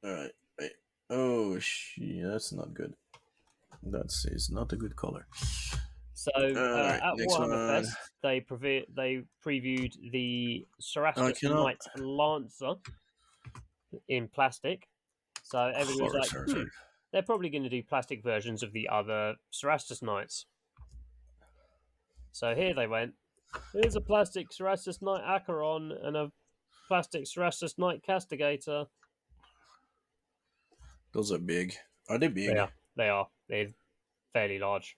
All right. Wait. Oh, that's not good. Is not a good color. So All right. at Next Warhammer one. Fest, they previewed the I Cerastus cannot. Knight Lancer in plastic. So everybody was Horror, like, sorry. they're probably going to do plastic versions of the other Cerastus Knights. So here they went. Here's a plastic Cerastus Knight Acheron and a plastic Cerastus Knight Castigator. Those are big. Are they big? They are. They're fairly large.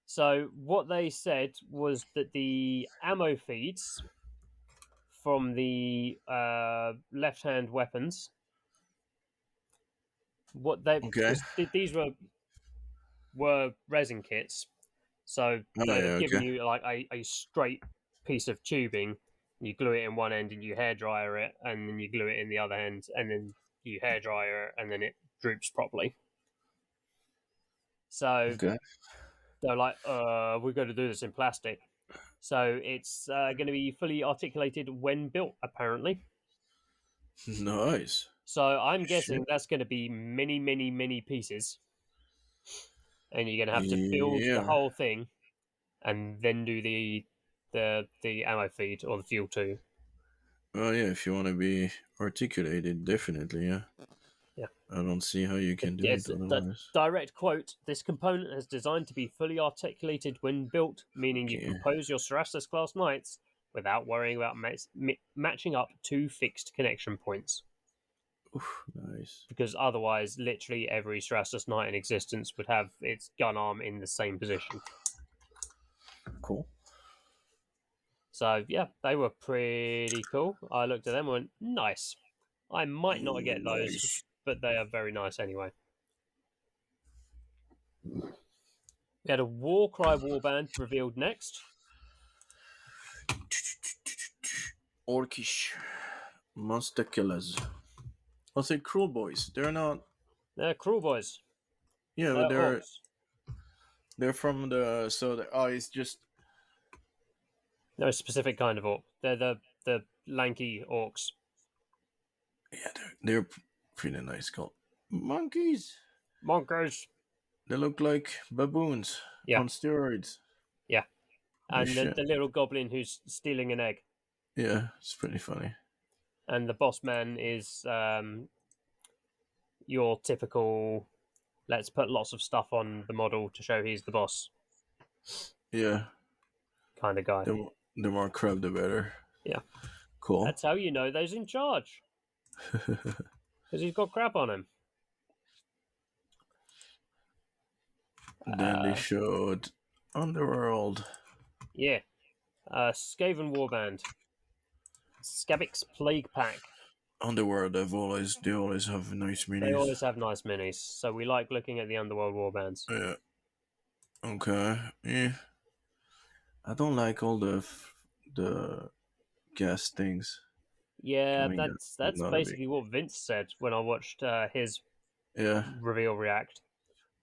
So what they said was that the ammo feeds from the left-hand weapons, Okay. because these were resin kits, so Oh they'd have yeah. given Okay. you like a straight piece of tubing. You glue it in one end and you hairdryer it, and then you glue it in the other end, and then you hairdryer it, and then it droops properly. So Okay. they're like, we're going to do this in plastic. So it's going to be fully articulated when built, apparently. Nice. So I'm Shit. guessing that's going to be many, many, many pieces, and you're going to have to build the Yeah. whole thing and then do the ammo feed or the fuel tube. Oh yeah. If you want to be articulated, definitely. Yeah. Yeah. I don't see how you can do Yes, it the otherwise. direct quote: "This component is designed to be fully articulated when built, meaning you Yeah. compose your Cerastus class knights without worrying about matching up 2 fixed connection points." Oof, nice. Because otherwise, literally every Cerastus knight in existence would have its gun arm in the same position. Cool. So yeah, they were pretty cool. I looked at them and went, nice. I might not get those, Nice. but they are very nice anyway. We had a Warcry warband revealed next. Orcish monster killers. I'll say cruel boys. They're not. They're cruel boys. Yeah, They're but orcs. they're from the. So it's just. No specific kind of orc. They're the lanky orcs. Yeah, they're pretty nice. Called monkeys. Monkeys. They look like baboons Yeah, on steroids. yeah. Oh And shit. the little goblin who's stealing an egg. Yeah, it's pretty funny. And the boss man is your typical, let's put lots of stuff on the model to show he's the boss Yeah, kind of guy. the more crap, the better. Yeah. Cool. That's how you know those in charge. Because he's got crap on him. Then they showed Underworld. Yeah. Skaven Warband. Skavix Plague Pack. Underworld, they always have nice They minis. always have nice minis, so we like looking at the Underworld Warbands. Yeah. Okay. Yeah. I don't like all the gas things. Yeah, Coming out. that's Not a big. basically what Vince said when I watched his Yeah, reveal react.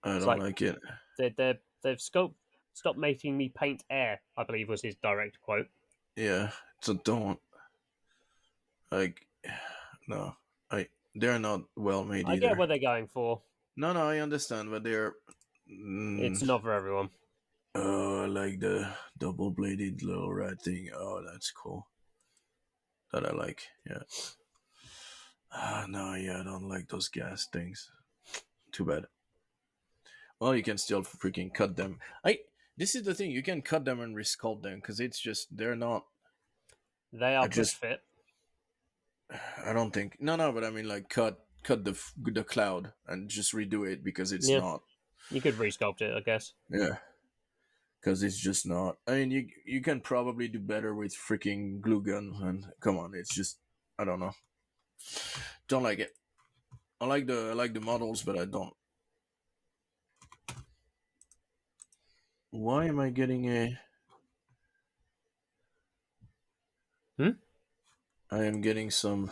I It's don't like like it. they've stopped making me paint air, I believe was his direct quote. Yeah, so don't like. No, they're not well made I get either. what they're going for. No, no, I understand, but they're. It's not for everyone. Oh, I like the double bladed little red thing. Oh, that's cool. That I like. Yeah. No, yeah, I don't like those gas things. Too bad. Well, you can still freaking cut them. This is the thing. You can cut them and resculpt them because it's just they're not. They are I push just fit. I don't think no, but I mean like cut the cloud and just redo it because it's Yeah, not. you could resculpt it, I guess. Yeah, because it's just not. I mean, you can probably do better with freaking glue gun. And come on, it's just I don't know. Don't like it. I like the models, but I don't. Why am I getting a? Hmm? I am getting some.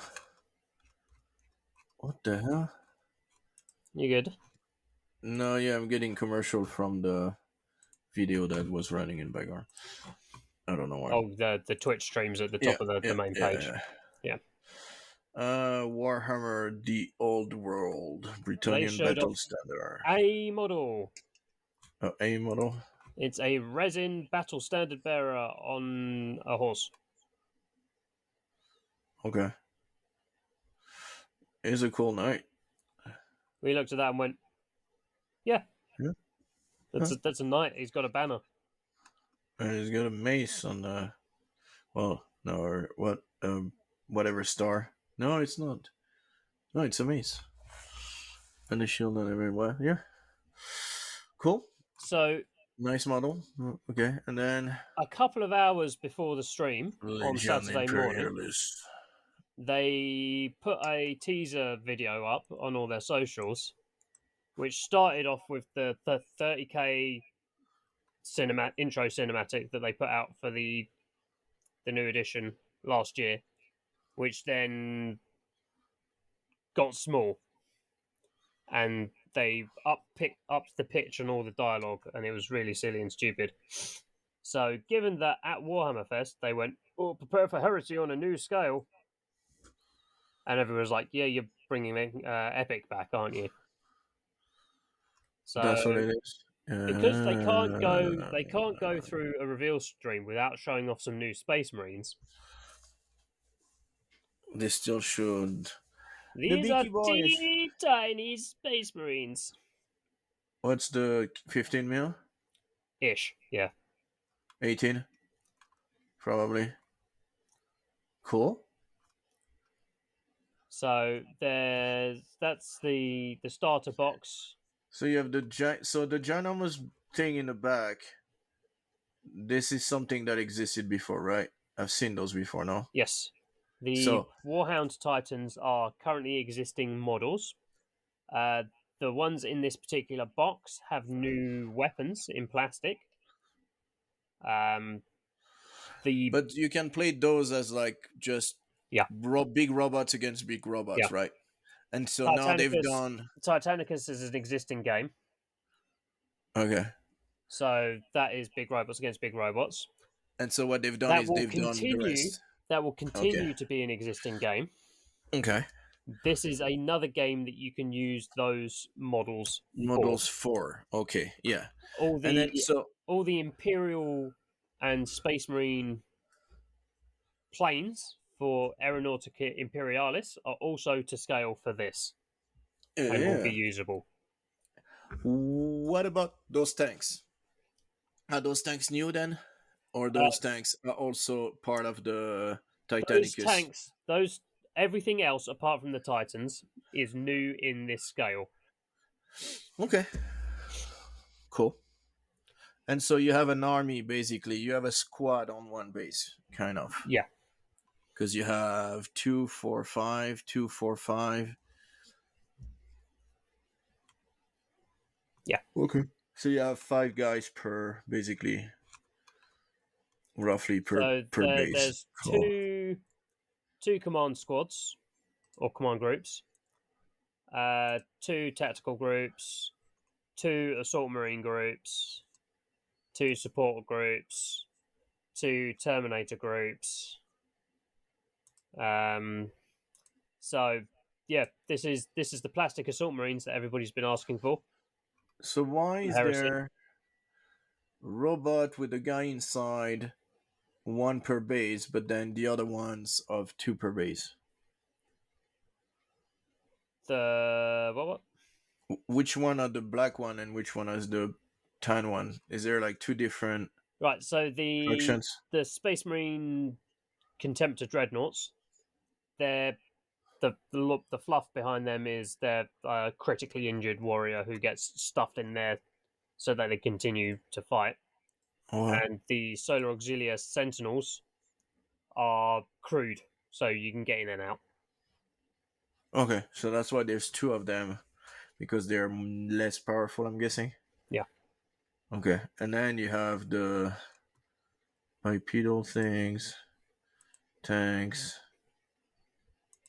What the hell? You good? No, yeah, I'm getting commercial from the video that was running in background. I don't know why. Oh, the Twitch streams at the Yeah, top of the yeah, main yeah, page. yeah. Yeah. Warhammer: The Old World, They Britonian showed Battle off Standard. a model. A model. It's a resin battle standard bearer on a horse. Okay, it's a cool knight. We looked at that and went, "Yeah, Yeah. that's Huh. a knight. He's got a banner." And he's got a mace on the. Well, no, or what? Whatever star. No, it's not. No, it's a mace. And the shield and everywhere. Yeah. Cool. So Nice model. Okay, and then a couple of hours before the stream on Legion Saturday morning, Imperialist. they put a teaser video up on all their socials, which started off with the 30k intro cinematic that they put out for the new edition last year, which then got small and they upped the pitch on all the dialogue, and it was really silly and stupid. So, given that at Warhammer Fest they went, "Oh, prepare for heresy on a new scale," and everyone was like, "Yeah, you're bringing Epic back, aren't you?" So, That's what it is. because they can't go through a reveal stream without showing off some new Space Marines. They still should. The These are Beaky Boys. teeny tiny Space Marines. What's the 15 mil? Ish, yeah. 18? Probably. Cool. So that's the starter box. So you have the ginormous thing in the back. This is something that existed before, right? I've seen those before, no? Yes, the So, Warhound Titans are currently existing models. Uh, the ones in this particular box have new weapons in plastic. Um, the but you can play those as like just yeah big robots against big yeah robots, right? And so now they've done. Titanicus is an existing game, Okay. so that is big robots against big robots. And so what they've done That is will they've done the continue. rest. That will Okay. continue to be an existing game. Okay. This is another game that you can use those models for. Models 4. Okay. Yeah. All And then the so all the Imperial and Space Marine planes for Aeronautica Imperialis are also to scale for this and will be yeah. usable. What about those tanks? Are those tanks new then? Or Uh, those tanks are also part of the those Titanicus? tanks, everything else apart from the Titans is new in this scale. Okay. Cool. And so you have an army basically. You have a squad on one base, kind of. Yeah. Because you have 2, 4, 5, 2, 4, 5. Yeah. Okay. So you have 5 guys per basically roughly So per base. there's Cool. two command squads or command groups. 2 tactical groups, 2 assault marine groups, 2 support groups, 2 terminator groups. So yeah, this is the plastic assault marines that everybody's been asking for. So why is Heresy. there robot with a guy inside, one per base, but then the other ones of 2 per base? The what? Which one are the black one and which one is the tan one? Is there like 2 different Right. So factions? the Space Marine Contemptor dreadnoughts. They're the fluff behind them is their critically injured warrior who gets stuffed in there so that they continue to fight. Oh, And the Solar Auxilius Sentinels are crude, so you can get in and out. okay, so that's why there's 2 of them, because they're less powerful, I'm guessing. Yeah. Okay, and then you have the bipedal things, tanks,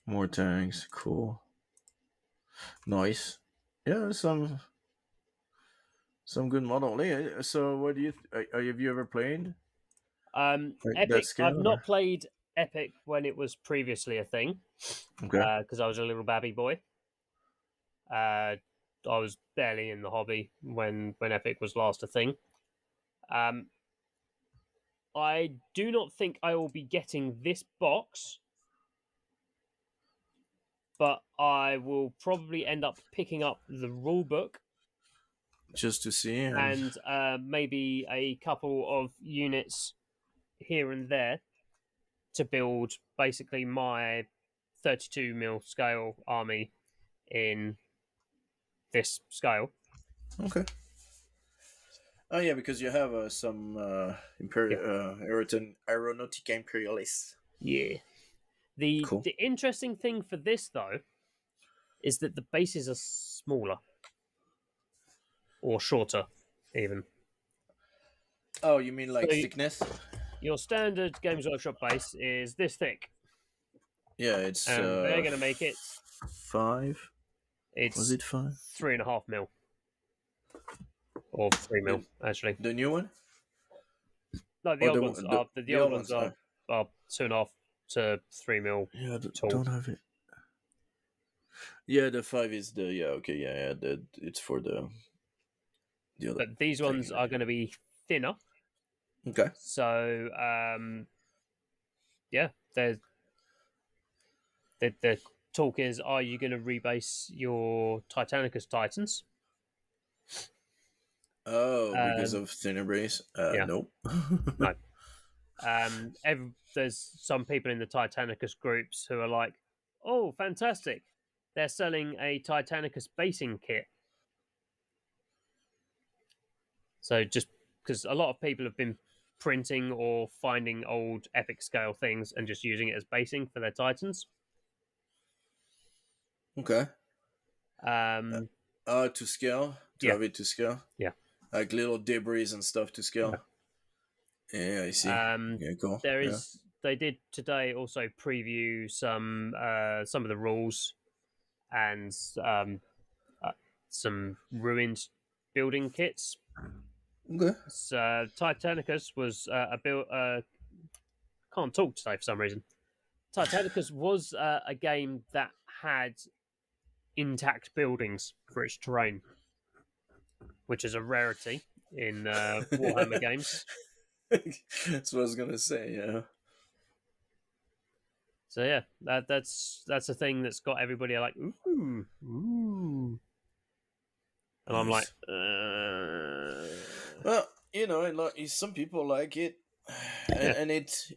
more tanks. Cool, nice. Yeah, some good model. Yeah, so what do you? Have you ever played like that Epic. I've scale? not played Epic when it was previously a thing Okay. because I was a little babby boy. I was barely in the hobby when Epic was last a thing. I do not think I will be getting this box, but I will probably end up picking up the rule book Just to see and maybe a couple of units here and there to build basically my 32 mil scale army in this scale. okay. Oh yeah, because you have some Yeah. aeronautica imperialis. Yeah. The Cool. interesting thing for this though is that the bases are smaller or shorter even. Oh, you mean like So thickness? your standard Games Workshop base is this thick, Yeah, it's and they're going to make it. 5. Was It's it 5? 3.5 mil or 3 mil The actually. the new one? No, the Or old ones are the the old old ones ones? are 2.5 to 3 mil Yeah, tall. don't have it. Yeah, the 5 is the okay, yeah, it's for the other But these thing. ones are going to be thinner. Okay. So yeah, the talk is: are you going to rebase your Titanicus Titans? Oh, because Um, of thinner brace? yeah, Nope. no. There's some people in the Titanicus groups who are like, "Oh, fantastic! They're selling a Titanicus basing kit." So just because a lot of people have been printing or finding old epic scale things and just using it as basing for their Titans. Okay. Um, To scale, to yeah, have it to scale, yeah. like little debris and stuff to scale. Yeah, I see. Yeah, cool. There Yeah. is. They did today also preview some of the rules and uh, some ruined building kits. Okay. So Titanicus was a build. Can't talk today for some reason. Titanicus was a game that had intact buildings for its terrain, which is a rarity in Warhammer games. That's what I was gonna say. Yeah. So yeah, that's a thing that's got everybody like ooh, and I'm like, Nice. Well, some people like it, yeah, and it's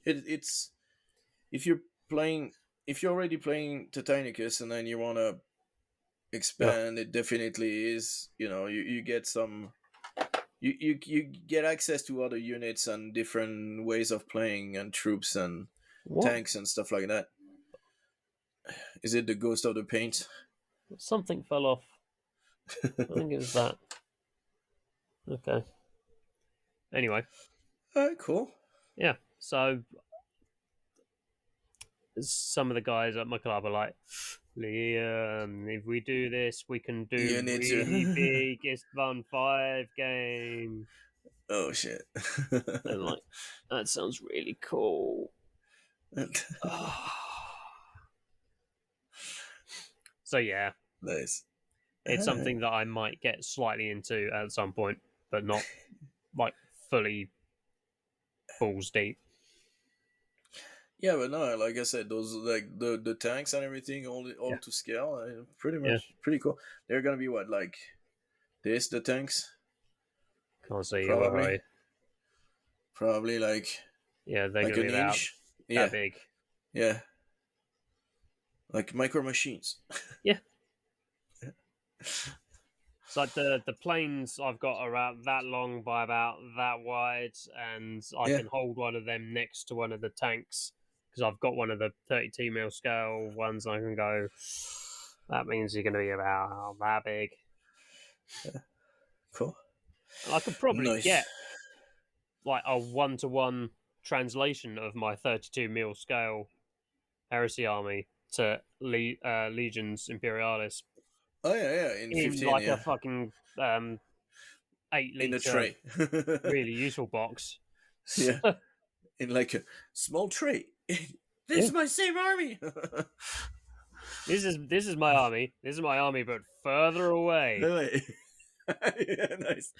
if you're playing if you're already playing Titanicus and then you want to yeah. expand, it definitely is. You get some. You get access to other units and different ways of playing and troops and What? tanks and stuff like that. Is it the ghost of the paint? Something fell off. I think it was that. Okay. Anyway, Alright, cool. yeah. So some of the guys at my club are like, Liam, if we do this, we can do You need really to. big Istvan 5 game. Oh shit. And like, that sounds really cool. So yeah, Nice. it's something that I might get slightly into at some point, but not like fully balls deep. Yeah, but no, like I said, those like the tanks and everything, all Yeah. to scale, pretty Yeah. much pretty cool. They're gonna be what, like this, the tanks, Can't see you, where are probably you? probably like Yeah, they're like going to an be about inch. that Yeah, big. yeah, like micro machines. Yeah. It's like the planes I've got are about that long by about that wide, and I Yeah, can hold one of them next to one of the tanks because I've got one of the 32 mil scale ones. I can go. That means you're going to be about that big. cool, And I could probably nice. get like a 1-to-1 translation of my 32 mil scale heresy army to Legions Imperialis Oh yeah, yeah, in in 15, like a yeah, fucking 8 in the liter tray. really useful box. Yeah, in like a small tray. This Yeah. is my same army. This is my army. This is my army, but further away. Wait. Yeah, nice.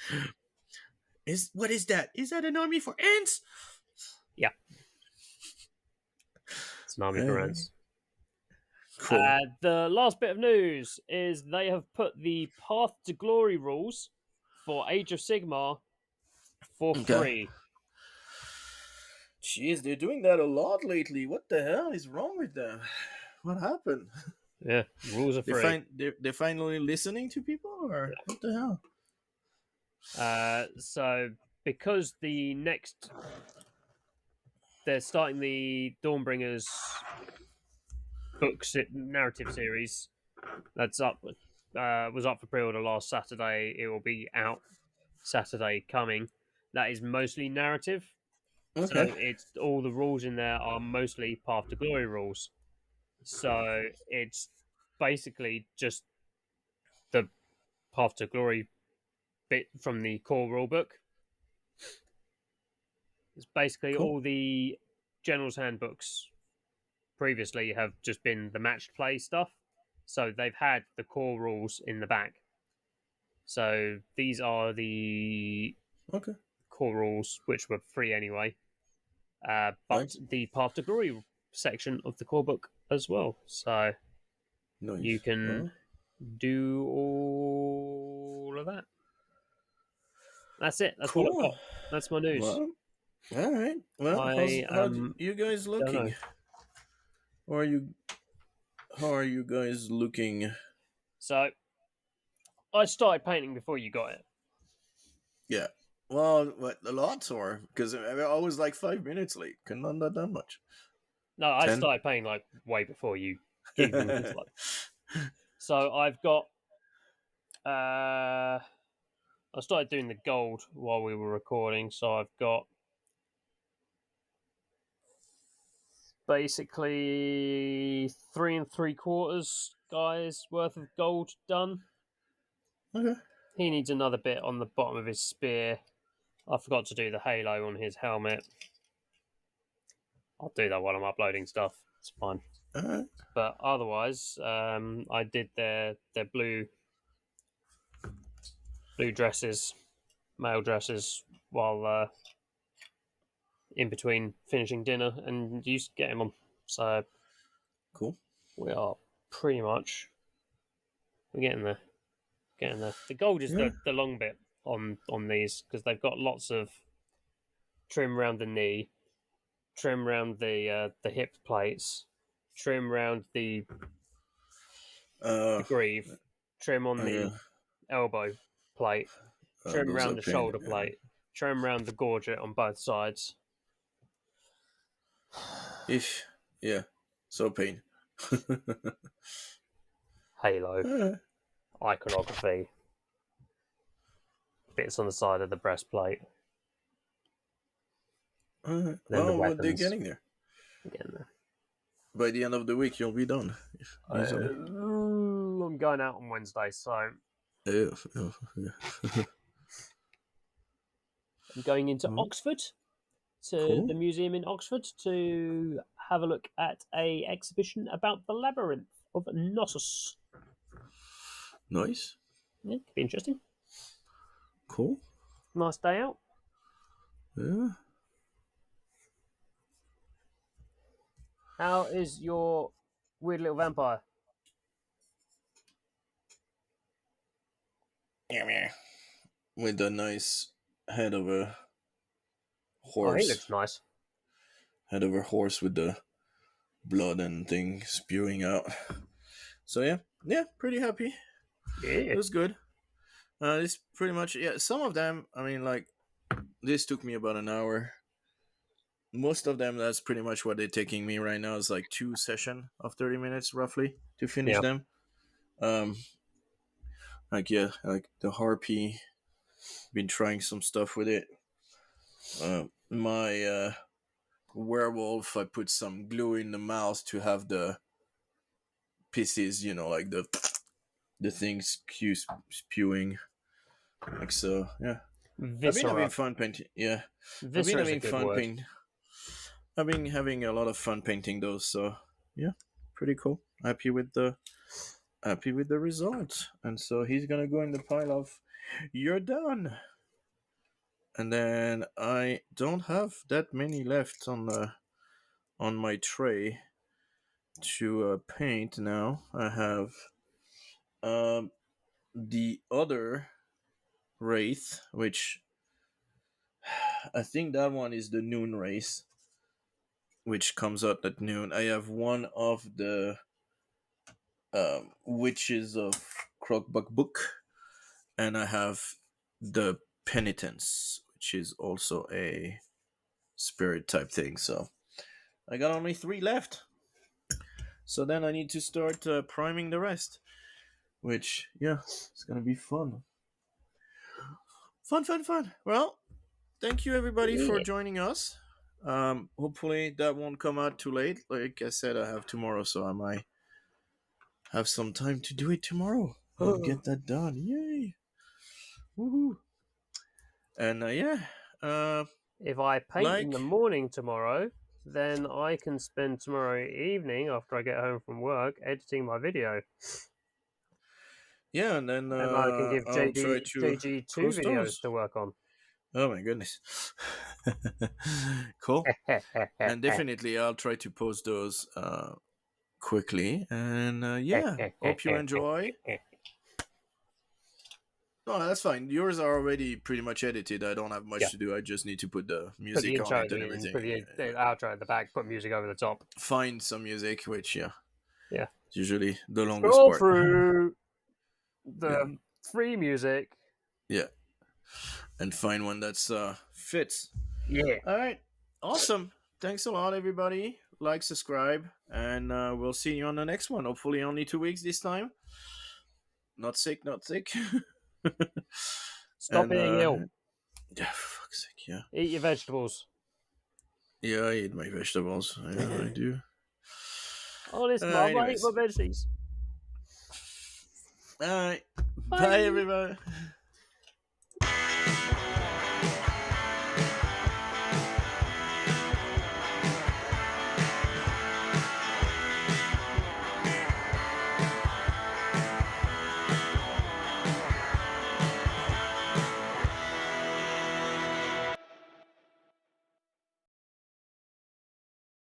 What is that? Is that an army for ants? Yeah, it's an army for ants. Cool. The last bit of news is they have put the Path to Glory rules for Age of Sigmar for Okay. free. Jeez, they're doing that a lot lately. What the hell is wrong with them? What happened? Yeah, rules are free. They're finally listening to people, or what the hell? So because they're starting the Dawnbringers books narrative series that's up was up for pre-order last Saturday. It will be out Saturday coming. That is mostly narrative. So Okay. it's all the rules in there are mostly Path to Glory rules. So it's basically just the Path to Glory bit from the core rulebook. It's basically Cool. all the General's Handbooks previously have just been the matched play stuff. So they've had the core rules in the back. So these are the Okay. core rules, which were free anyway. But Nice. the Path to Glory section of the core book as well. So you Nice. can Well, do all of that. That's it. That's all I've cool. got. That's my news. Well, all right. Well, I how you guys don't know. looking? How are you? How are you guys looking? So I started painting before you got it. Yeah. Well, what a lot or because I was like 5 minutes late. Couldn't not that much. No, I 10. started painting like way before you even. So I've got. I started doing the gold while we were recording, so I've got basically 3 3/4 guys worth of gold done. Okay. He needs another bit on the bottom of his spear. I forgot to do the halo on his helmet. I'll do that while I'm uploading stuff. It's fine. All right. But otherwise, I did their blue dresses, male dresses, while in between finishing dinner and used to get him on. So Cool. we are pretty much we're getting there. Getting there. The gold is Yeah. the long bit on these because they've got lots of trim around the knee, trim around the hip plates, trim around the Uh. greave, trim on Yeah. the elbow plate, trim Those are around the pain. shoulder plate, trim around the gorget on both sides. If yeah, so pain. Halo, iconography, bits on the side of the breastplate, then the Well, what they're weapons. getting there. Again, by the end of the week you'll be done. Easily. I'm going out on Wednesday, so Yeah. I'm going into Oxford to the Cool. museum in Oxford to have a look at a exhibition about the labyrinth of Knossos. Nice. Yeah, could be interesting. Cool. Nice day out. Yeah. How is your weird little vampire? With a nice head of a Oh, he horse. looks nice. Head of a horse with the blood and thing spewing out. So yeah, pretty happy. Yeah. It was good. It's pretty much some of them. I mean, like this took me about an hour. Most of them, that's pretty much what they're taking me right now. Is like 2 sessions of 30 minutes roughly to finish Yeah. them. Um, like the harpy. Been trying some stuff with it. My werewolf, I put some glue in the mouth to have the pieces, like the things spewing, like so. Yeah, I've been having Viscera. fun painting. Yeah, I've been Viscera is a having good fun word. painting. I've been having a lot of fun painting those. So yeah, pretty cool. Happy with the result. And so he's gonna go in the pile of "you're done." And then I don't have that many left on my tray to paint now. I have um, the other wraith, which I think that one is the noon race, which comes out at noon. I have one of the witches of Crockbuck book, and I have the penitence, which is also a spirit type thing. So I got only 3 left. So then I need to start priming the rest, which it's gonna be fun. Fun. Well, thank you everybody for Yeah. joining us. Hopefully that won't come out too late. Like I said, I have tomorrow, so I might have some time to do it tomorrow and get that done. Yay! Woohoo! And If I paint in like the morning tomorrow, then I can spend tomorrow evening after I get home from work editing my video, and then and I can give I'll try to JG two post videos those. to work on. Oh my goodness! Cool. And definitely, I'll try to post those quickly. And hope you enjoy. No, that's fine. Yours are already pretty much edited. I don't have Yeah. much to do. I just need to put the Put the music on intro it and in, everything. put the outro at the back, put music over the top. Find some music, which Yeah. it's usually the longest Scroll part. through the free music. Yeah, and find one that's fits. Yeah. All right, awesome. Thanks a lot, everybody. Like, subscribe, and we'll see you on the next one. Hopefully, only 2 weeks this time. Not sick. Stop And being ill. yeah, for fuck's sake, yeah. Eat your vegetables. Yeah, I eat my vegetables. I do. Honest, Mum, I eat Anyways, my veggies. all right. Bye. Bye everybody.